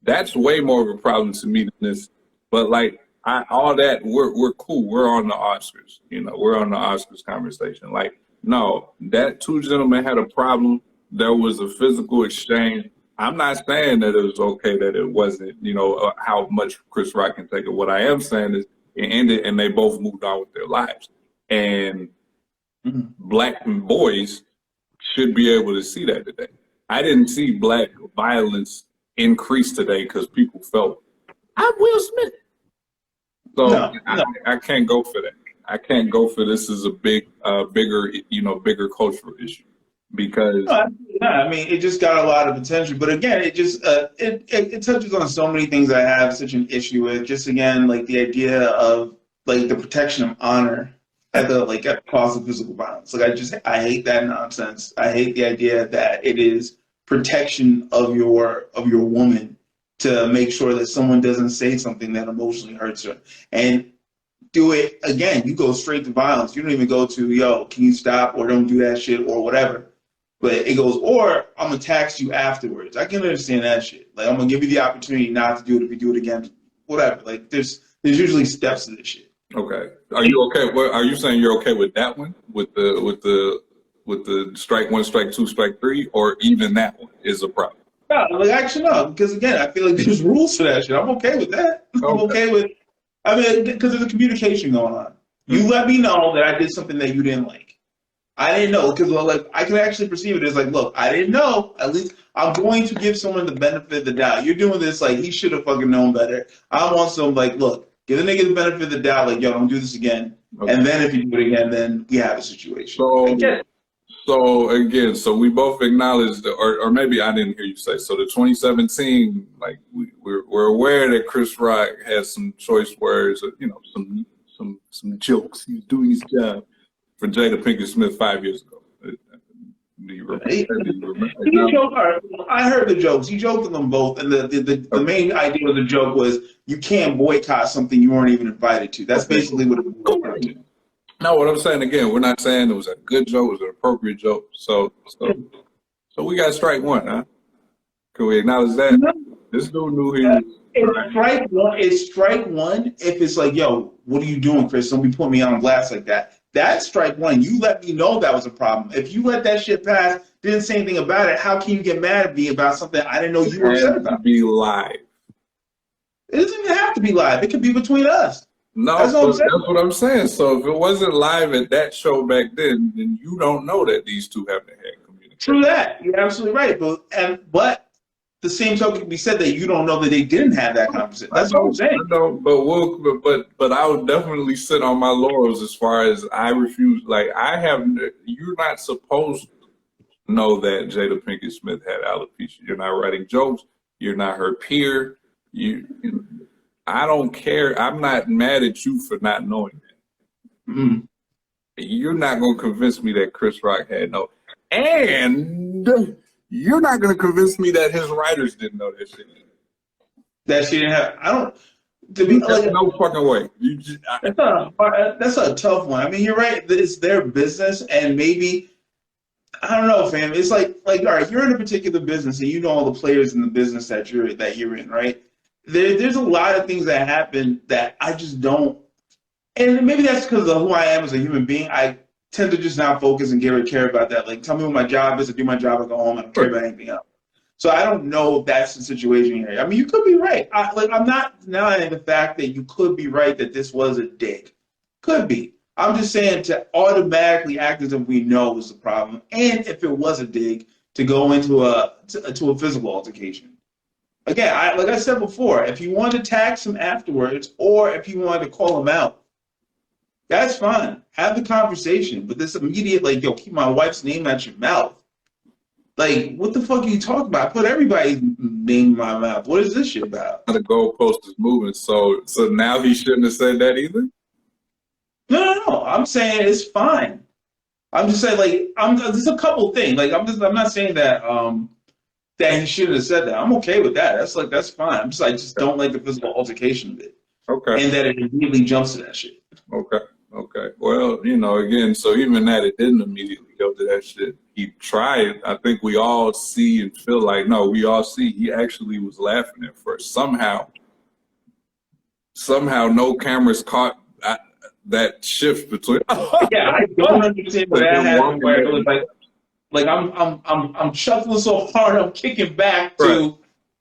that's way more of a problem to me than this. But like all that, we're cool. We're on the Oscars. You know, we're on the Oscars conversation. Like, no, that two gentlemen had a problem. There was a physical exchange. I'm not saying that it was okay that it wasn't, you know, how much Chris Rock can take it. What I am saying is it ended and they both moved on with their lives. And black boys should be able to see that today. I didn't see black violence increase today because people felt, I'm Will Smith. So I can't go for that. I can't go for this as a bigger cultural issue because. I mean, it just got a lot of attention, but again, it just it touches on so many things I have such an issue with. Just again, like the idea of like the protection of honor at the cost of physical violence. Like I hate that nonsense. I hate the idea that it is protection of your woman to make sure that someone doesn't say something that emotionally hurts her. And do it again. You go straight to violence. You don't even go to, yo, can you stop or don't do that shit or whatever. But it goes, or I'm going to tax you afterwards. I can understand that shit. Like, I'm going to give you the opportunity not to do it if you do it again. Whatever. Like, there's usually steps to this shit. Okay. Are you okay? Are you saying you're okay with that one? With the strike one, strike two, strike three, or even that one is a problem? No, like actually no, because again, I feel like there's rules to that shit. I'm okay with that. I'm okay with, I mean, because there's a communication going on. You let me know that I did something that you didn't like. I didn't know, because like I can actually perceive it as like, look, I didn't know. At least I'm going to give someone the benefit of the doubt. You're doing this like he should have fucking known better. I want some like, look, give the nigga the benefit of the doubt. Like, yo, don't do this again. Okay. And then if you do it again, then we have a situation. So we both acknowledged, or maybe I didn't hear you say. So the 2017, like we're aware that Chris Rock has some choice words, you know, some jokes. He's doing his job for Jada Pinkett Smith 5 years ago. Do you remember? I heard the jokes. He joked them both, and the main idea of the joke was you can't boycott something you weren't even invited to. That's basically what it was. No, what I'm saying again, we're not saying it was a good joke, it was an appropriate joke. So we got strike one, huh? Can we acknowledge that? This dude knew he was. It's strike one if it's like, yo, what are you doing, Chris? Don't be putting me on blast like that. That's strike one. You let me know that was a problem. If you let that shit pass, didn't say anything about it, how can you get mad at me about something I didn't know you were upset about? It has to be live. It doesn't even have to be live. It could be between us. No, that's what I'm saying. So if it wasn't live at that show back then you don't know that these two haven't had communication. True that. You're absolutely right. But the same token can be said that you don't know that they didn't have that conversation. That's what I'm saying. No, but I would definitely sit on my laurels as far as I refuse. Like you're not supposed to know that Jada Pinkett Smith had alopecia. You're not writing jokes. You're not her peer. I don't care. I'm not mad at you for not knowing that. Mm-hmm. You're not going to convince me that Chris Rock had no. And you're not going to convince me that his writers didn't know that shit. That she didn't have. I don't. To be like, no fucking way. That's a tough one. I mean, you're right. It's their business, and maybe I don't know, fam. It's like all right, you're in a particular business, and you know all the players in the business that you're in, right? There's a lot of things that happen that I just don't, and maybe that's because of who I am as a human being. I tend to just not focus and care about that. Like, tell me what my job is, I do my job, I go home, I don't care about anything else. So I don't know if that's the situation here. I mean, you could be right. I'm not denying the fact that you could be right that this was a dig. Could be. I'm just saying to automatically act as if we know was the problem, and if it was a dig, to go into a physical altercation. Again, like I said before, if you want to tax him afterwards, or if you want to call him out, that's fine. Have the conversation. But this immediate, like, yo, keep my wife's name out your mouth. Like, what the fuck are you talking about? I put everybody's name in my mouth. What is this shit about? The goalpost is moving, so now he shouldn't have said that either? No. I'm saying it's fine. I'm just saying, like, there's a couple things. Like, I'm not saying that that he shouldn't have said that. I'm okay with that. That's fine. I just don't like the physical altercation of it. Okay. And that it immediately jumps to that shit. Okay. Okay. Well, you know, again, so even that, it didn't immediately go to that shit. He tried. I think we all see and feel like, no, we all see he actually was laughing at first. Somehow no cameras caught that shift between. Yeah, I don't understand what that happened. Where it was like I'm chuckling so hard, I'm kicking back to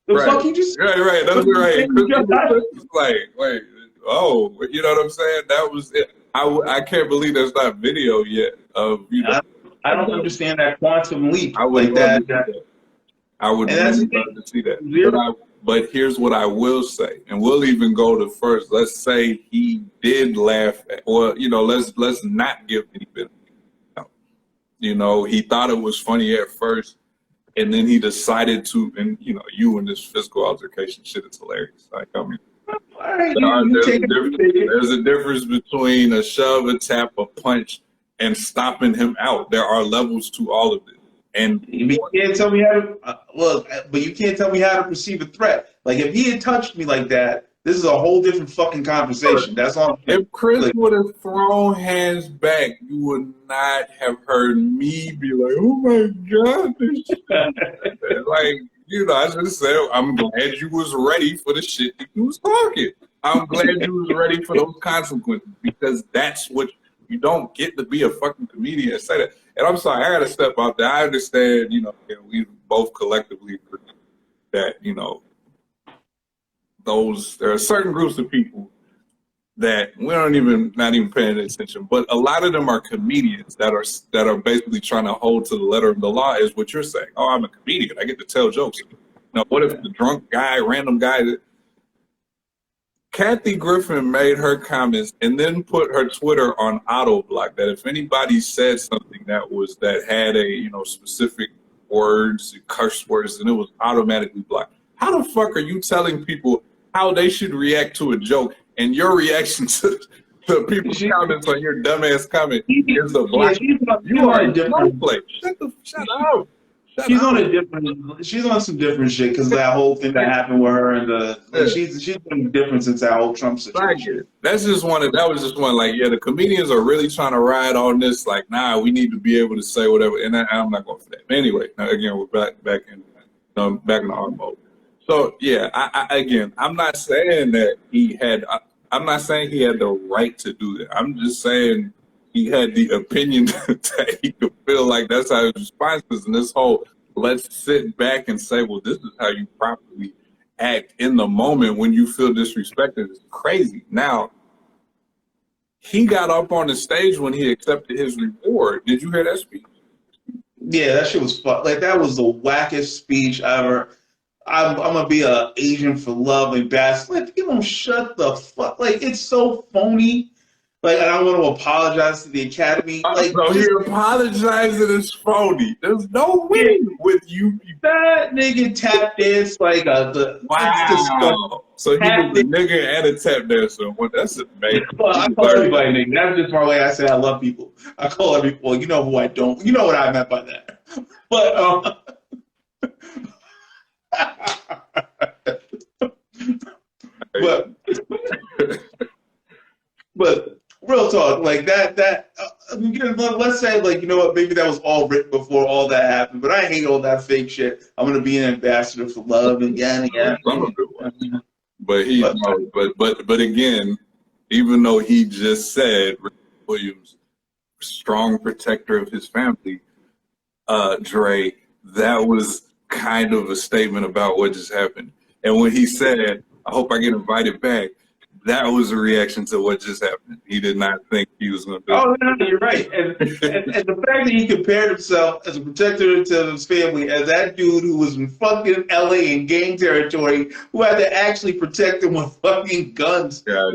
the fuck you just. Right. That's right. It's like, wait, oh, you know what I'm saying? That was it. I can't believe there's not video yet of, you know. I don't understand that quantum leap. I would like that. I would really love to see that. But here's what I will say, and we'll even go to first. Let's say he did laugh at, or you know, let's not give any benefit. You know, he thought it was funny at first, and then he decided to, and you know, you and this physical altercation shit is hilarious. Like, I mean, there's a difference between a shove, a tap, a punch, and stopping him out. There are levels to all of it. And you can't tell me how to, but you can't tell me how to perceive a threat. Like, if he had touched me like that, this is a whole different fucking conversation. That's all. If Chris would have thrown hands back, you would not have heard me be like, oh my God. Like, you know, I just said, I'm glad you was ready for the shit that you was talking. I'm glad you was ready for those consequences, because that's what, you don't get to be a fucking comedian and say that. And I'm sorry, I got to step out there. I understand, you know, we both collectively agree that, you know, there are certain groups of people that we not even paying attention, but a lot of them are comedians that are basically trying to hold to the letter of the law, is what you're saying. Oh, I'm a comedian. I get to tell jokes. Now, what if the drunk guy, random guy, Kathy Griffin made her comments and then put her Twitter on auto block, that if anybody said something that had a, you know, specific words, curse words, and it was automatically blocked. How the fuck are you telling people how they should react to a joke, and your reaction to people's comments on your dumbass comment is a block? You are a different place. Shut up. She's on some different shit, because that whole thing that happened with her and she's been different since that whole Trump situation. That was just one. Like, yeah, the comedians are really trying to ride on this. Like, nah, we need to be able to say whatever. And I'm not going for that. Anyway, again, we're back in our mode. So yeah, I'm not saying that I'm not saying he had the right to do that. I'm just saying he had the opinion that he could feel like that's how his response is. And this whole, let's sit back and say, well, this is how you properly act in the moment when you feel disrespected, is crazy. Now, he got up on the stage when he accepted his reward. Did you hear that speech? Yeah, that shit was fun. Like, that was the wackest speech ever. I'm gonna be an agent for love and ambassador. Like, you don't shut the fuck. Like, it's so phony. Like, I don't want to apologize to the Academy. Like, so he apologized and it's phony. There's no way with you. That nigga tap dance like wow. So he was a nigga and a tap dancer. Well, that's amazing. Well, I call everybody nigga. That's just my way I say I love people. I call every, well, you know who I don't. You know what I meant by that. But real talk, like that. Let's say, like, you know what? Maybe that was all written before all that happened. But I hate all that fake shit. I'm gonna be an ambassador for love and yada yada. But again, even though he just said Williams, strong protector of his family, Drae, that was kind of a statement about what just happened. And when he said, I hope I get invited back, that was a reaction to what just happened. He did not think he was going to do it. Oh, no, you're right. And the fact that he compared himself as a protector to his family as that dude who was in fucking LA in gang territory, who had to actually protect him with fucking guns. Yeah,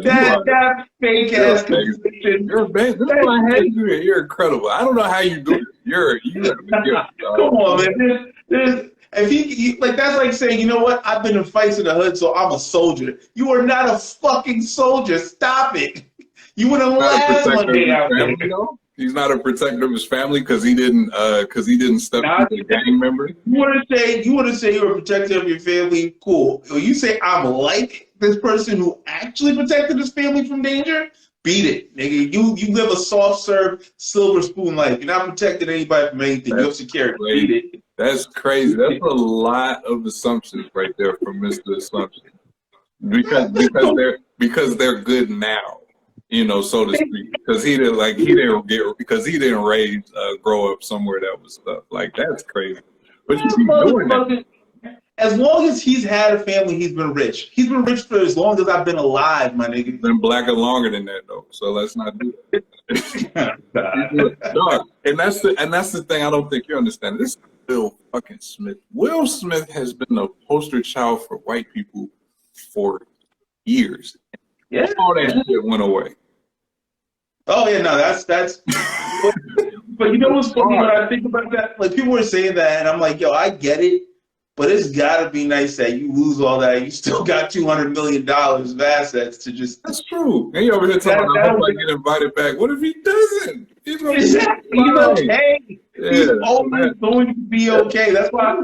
that fake ass conviction. You're amazing. This is why I hate you. You're incredible. I don't know how you do it. You Come on, man. If he like, that's like saying, you know what? I've been in fights in the hood, so I'm a soldier. You are not a fucking soldier. Stop it. You would have laughed one day out there. He's not a protector of his family because he didn't step to the gang member. You want to say you're a protector of your family? Cool. When you say I'm like this person who actually protected his family from danger, beat it, nigga. You live a soft serve, silver spoon life. You're not protecting anybody from anything. You have security. Beat it. That's crazy. That's a lot of assumptions right there from Mr. Assumption. Because they're good now, you know, so to speak. Because he didn't grow up somewhere that was stuff. Like, that's crazy. But you keep doing that. As long as he's had a family, he's been rich. He's been rich for as long as I've been alive, my nigga. Been blacker longer than that though, so let's not do that. No, and that's the thing I don't think you understand. This is Will fucking Smith. Will Smith has been a poster child for white people for years. Yeah, all that shit went away. Oh yeah, no, that's. But you know what's funny when I think about that? Like, people were saying that, and I'm like, yo, I get it. But it's got to be nice that you lose all that. You still got $200 million of assets to just. That's true. And you over here talking about like get invited back. What if he doesn't? He's gonna exactly. He's okay. Yeah, he's always going to be okay. That's why.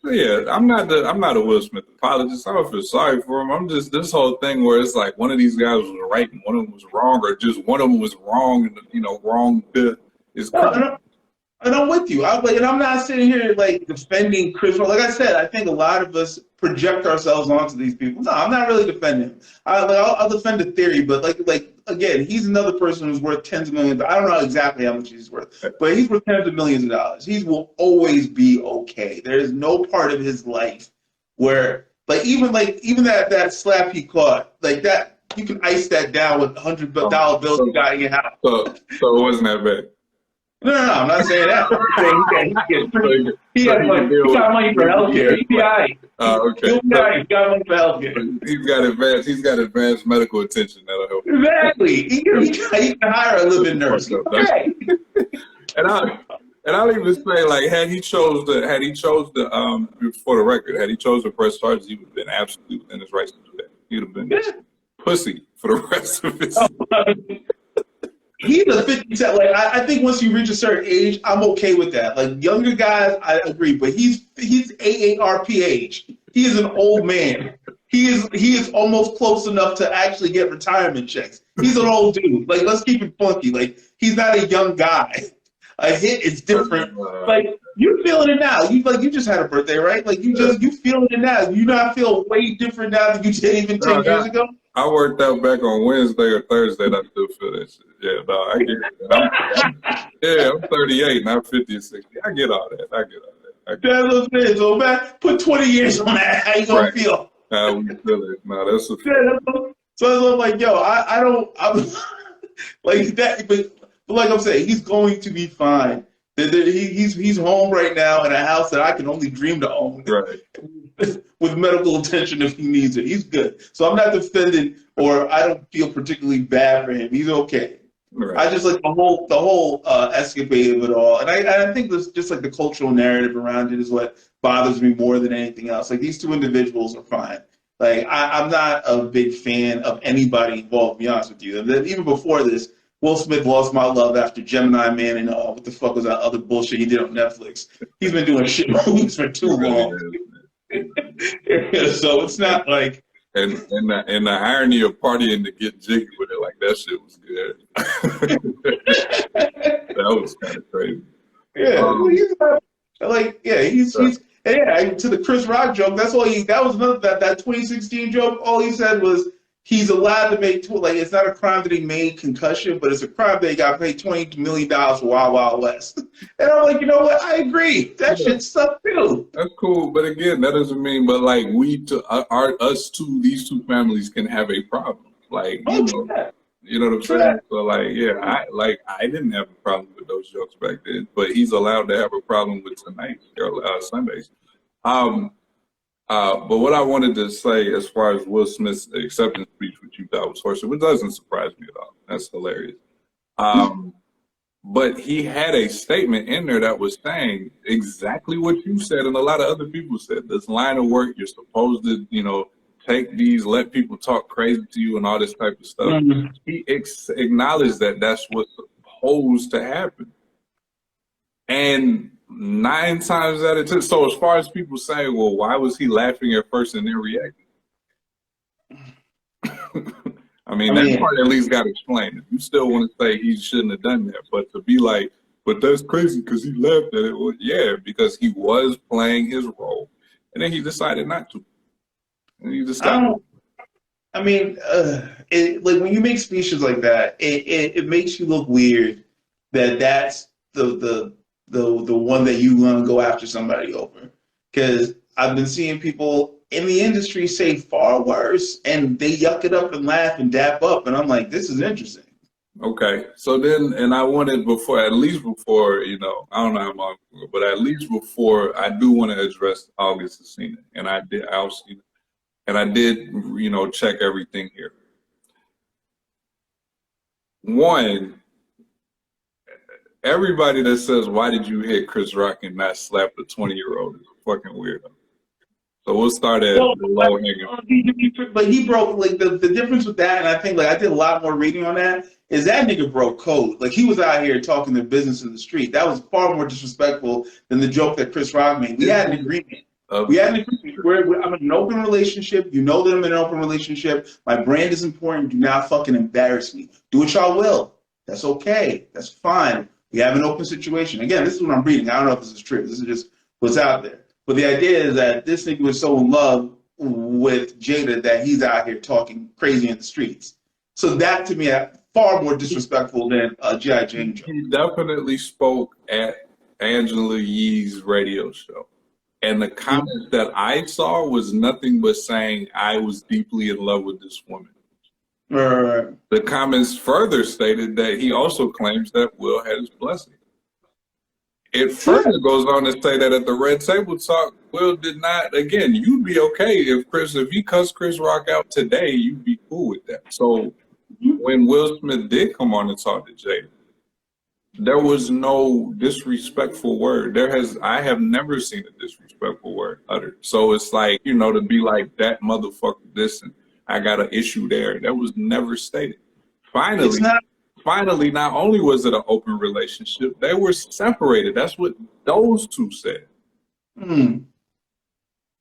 Yeah, I'm not a Will Smith apologist. I don't feel sorry for him. I'm just this whole thing where it's like one of these guys was right and one of them was wrong, or just one of them was wrong and wrong is. And I'm with you. And I'm not sitting here like defending Chris Rock. Like I said, I think a lot of us project ourselves onto these people. No, I'm not really defending him. I'll defend the theory, but like again, he's another person who's worth tens of millions. I don't know exactly how much he's worth, but he's worth tens of millions of dollars. He will always be okay. There is no part of his life where even that slap he caught, like that, you can ice that down with $100 bills you got in your house. So it wasn't that bad. No, I'm not saying that. He got money for healthcare. He'll be all right. Okay. He'll be all right. He's got money for healthcare. He's got advanced medical attention that'll help. Exactly. He can hire a living nurse. Okay. And I'll even say, like, had he chose the for the record, had he chose to press charges, he would have been absolutely within his rights to do that. He would have been pussy for the rest of his life. He's a 50-cent. Like, I think once you reach a certain age, I'm okay with that. Like, younger guys, I agree, but he's AARP age. He is an old man. He is almost close enough to actually get retirement checks. He's an old dude. Like, let's keep it funky. Like, he's not a young guy. A hit is different. Like, you're feeling it now. You just had a birthday, right? Like, you feeling it now. You not feel way different now than you did even 10 years ago? I worked out back on Wednesday or Thursday, and I still feel that shit. Yeah, no, I get it. I'm 38, not 50 or 60. I get all that. That's what I'm saying. So, man, put 20 years on that. How you gonna feel? How we feel it. No, that's a So I'm like, yo, I'm like that. But like I'm saying, he's going to be fine. He's home right now in a house that I can only dream to own. Right. With medical attention if he needs it. He's good. So I'm not defending, or I don't feel particularly bad for him. He's okay. Right. I just like the whole escapade of it all. And I think this just like the cultural narrative around it is what bothers me more than anything else. Like, these two individuals are fine. Like, I'm not a big fan of anybody involved, to be honest with you. Even before this, Will Smith lost my love after Gemini Man and what the fuck was that other bullshit he did on Netflix. He's been doing shit movies for too long. So it's not like and the irony of partying to get jiggy with it, like, that shit was good. That was kind of crazy. Yeah, he's to the Chris Rock joke. That's all that was another that 2016 joke. All he said was he's allowed to make it's not a crime that he made concussion, but it's a crime that he got paid $20 million for Wild Wild West. And I'm like, you know what? I agree. That shit sucked too. That's cool, but again, that doesn't mean. But like, these two families can have a problem. Like, you know what I'm saying? So like, yeah, I didn't have a problem with those jokes back then, but he's allowed to have a problem with tonight's or Sundays. But what I wanted to say as far as Will Smith's acceptance speech, which you thought was horseshit, which doesn't surprise me at all. That's hilarious. But he had a statement in there that was saying exactly what you said and a lot of other people said. This line of work, you're supposed to, take these, let people talk crazy to you and all this type of stuff. Mm-hmm. He acknowledged that that's what's supposed to happen. And 9 times out of 10, so as far as people saying, well, why was he laughing at first and then reacting? I mean, that part at least got explained. If you still want to say he shouldn't have done that, but to be like, but that's crazy because he laughed at it. Well, yeah, because he was playing his role, and then he decided not to. And he just got. I mean, like when you make speeches like that, it makes you look weird. That's the one that you want to go after somebody over. Because I've been seeing people in the industry say far worse, and they yuck it up and laugh and dap up, and I'm like, this is interesting. Okay, so then, and I wanted at least before, you know, I don't know how long, but at least before, I do want to address August Alsina, and I did, and I did, you know, check everything here. One, everybody that says, why did you hit Chris Roc and not slap the 20-year-old is a fucking weirdo. So we'll start at the low hanging. But he broke, like, the difference with that, and I think, like, I did a lot more reading on that, is that nigga broke code. Like, he was out here talking their business in the street. That was far more disrespectful than the joke that Chris Roc made. We had an agreement. We had an agreement. I'm in an open relationship. You know that I'm in an open relationship. My brand is important. Do not fucking embarrass me. Do what y'all will. That's okay. That's fine. We have an open situation. Again, this is what I'm reading. I don't know if this is true. This is just what's out there. But the idea is that this nigga was so in love with Jada that he's out here talking crazy in the streets. So that, to me, far more disrespectful than a G.I. Jane joke. He definitely spoke at Angela Yee's radio show. And the comments that I saw was nothing but saying, I was deeply in love with this woman. The comments further stated that he also claims that Will had his blessing. It further goes on to say that at the Red Table Talk, Will did not, again, you'd be okay if he cussed Chris Roc out today, you'd be cool with that. So when Will Smith did come on to talk to Jada, there was no disrespectful word. I have never seen a disrespectful word uttered. So it's like, you know, to be like that motherfucker this and I got an issue there. That was never stated. Finally, not only was it an open relationship, they were separated. That's what those two said.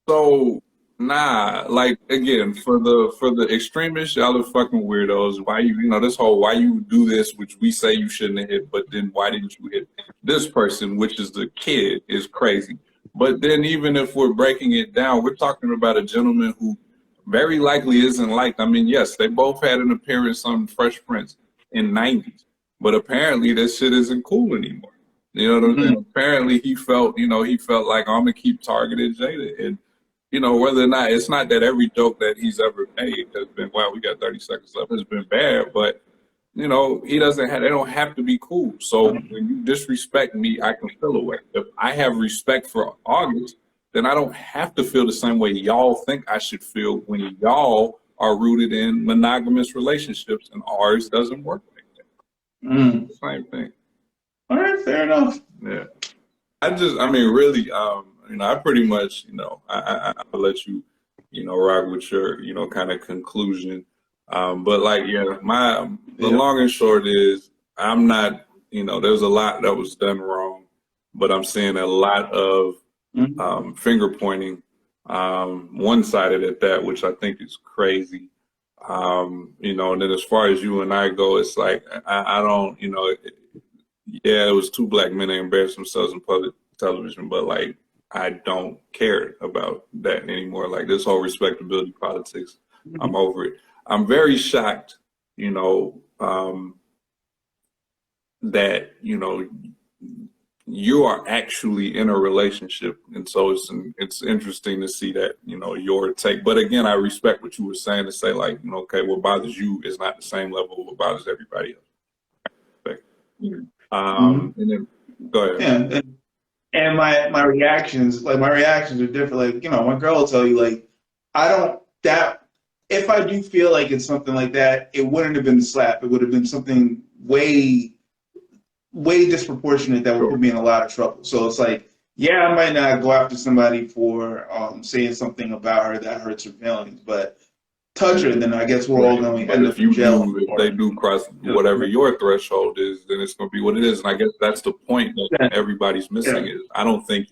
So, nah, like, again, for the extremists, y'all are fucking weirdos. Why this whole why you do this, which we say you shouldn't have hit, but then why didn't you hit this person, which is the kid, is crazy. But then even if we're breaking it down, we're talking about a gentleman who very likely isn't liked. I mean, yes, they both had an appearance on Fresh Prince in '90s, but apparently this shit isn't cool anymore. You know what I'm saying? Apparently he felt like I'm gonna keep targeting Jada, and you know whether or not it's not that every joke that he's ever made has been wow. We got 30 seconds left. Has been bad, but you know they don't have to be cool. So when you disrespect me, I can feel away. If I have respect for August, then I don't have to feel the same way y'all think I should feel when y'all are rooted in monogamous relationships and ours doesn't work like that. Same thing. All right, fair enough. Yeah. Really, you know, I pretty much, you know, I'll let you, you know, rock with your, you know, kind of conclusion. But like, yeah, the long and short is I'm not, you know, there's a lot that was done wrong, but I'm seeing a lot of finger pointing, one-sided at that, which I think is crazy. You know, and then as far as you and I go, it's like, I don't, you know, it was two black men that embarrassed themselves in public television, but like, I don't care about that anymore. Like this whole respectability politics, I'm over it. I'm very shocked, you know, that, you know, you are actually in a relationship. And so it's interesting to see that, you know, your take. But again, I respect what you were saying to say like, you know, okay, what bothers you is not the same level of what bothers everybody else. And then go ahead. Yeah. And my reactions are different. Like, you know, my girl will tell you, like, if I do feel like it's something like that, it wouldn't have been the slap. It would have been something way disproportionate that would put me in a lot of trouble. So it's like, yeah, I might not go after somebody for saying something about her that hurts her feelings, but touch her, then I guess we're all going to end up in jail. If they do cross whatever your threshold is, then it's going to be what it is. And I guess that's the point that everybody's missing is I don't think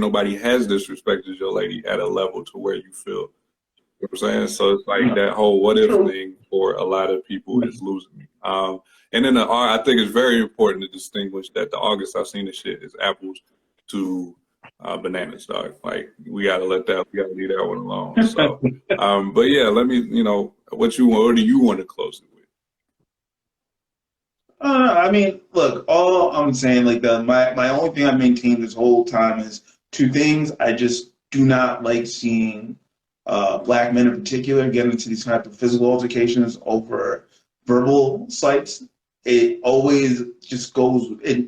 nobody has disrespected your lady at a level to where you feel You know what I'm saying? So it's like that whole what if thing for a lot of people is losing me. And then I think it's very important to distinguish that the August Alsina shit is apples to bananas, dog. Like we gotta leave that one alone. So, but yeah, let me, what do you want to close it with? I mean, look, all I'm saying, like my only thing I maintained this whole time is two things. I just do not like seeing black men in particular get into these type of physical altercations over verbal slights. It always just goes, 9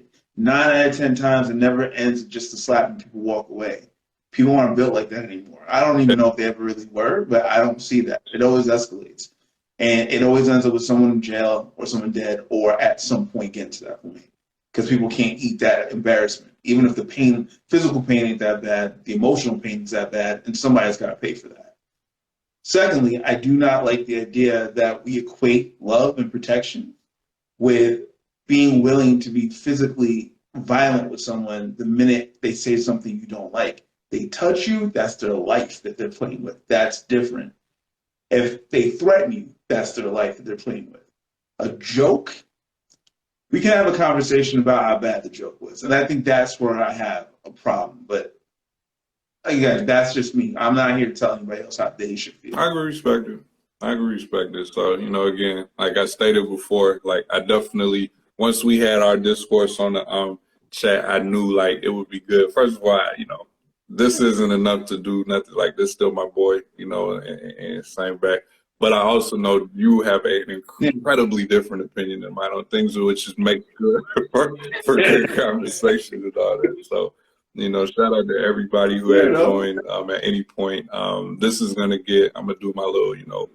out of 10 times, it never ends just a slap and people walk away. People aren't built like that anymore. I don't even know if they ever really were, but I don't see that. It always escalates. And it always ends up with someone in jail or someone dead or at some point getting to that point. Because people can't eat that embarrassment. Even if the physical pain ain't that bad, the emotional pain is that bad, and somebody's got to pay for that. Secondly, I do not like the idea that we equate love and protection with being willing to be physically violent with someone the minute they say something you don't like. They touch you, that's their life that they're playing with. That's different. If they threaten you, that's their life that they're playing with. A joke, we can have a conversation about how bad the joke was. And I think that's where I have a problem. But again, that's just me. I'm not here to tell anybody else how they should feel. I agree, respect it. So, again, like I stated before, like I definitely, once we had our discourse on the chat, I knew like it would be good. First of all, this isn't enough to do nothing. Like this still my boy, and same back. But I also know you have an incredibly different opinion than mine on things, which just makes good for good conversation and all that. So, shout out to everybody who had joined at any point. This is I'm gonna do my little,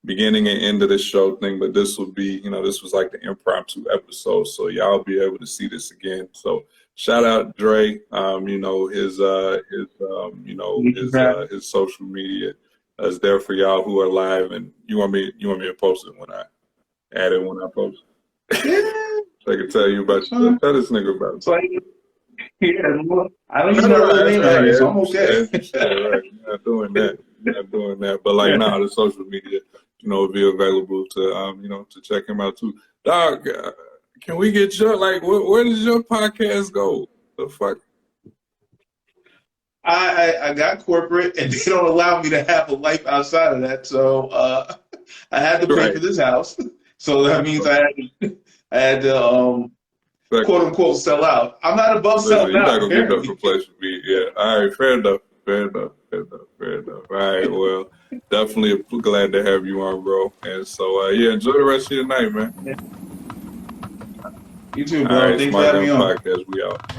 beginning and end of the show thing, but this will be, this was like the impromptu episode, so y'all be able to see this again. So shout out Drae, his social media is there for y'all who are live, and you want me to post it when I add it when I post it. So I can tell you about you. Tell this nigga about it. I don't even know the name of it, so I'm okay. Right. Not doing that. But like now, the social media, will be available to to check him out too. Dog, can we get your where does your podcast go? The fuck? I got corporate, and they don't allow me to have a life outside of that. So I had to pay for this house. So that means I had to quote unquote sell out. I'm not above selling out. You're not gonna get up for place for me. Yeah. All right. Fair enough. All right. Well, definitely glad to have you on, bro. And so enjoy the rest of your night, man. You too, bro. All right, Thanks for having me on. Podcast. We out.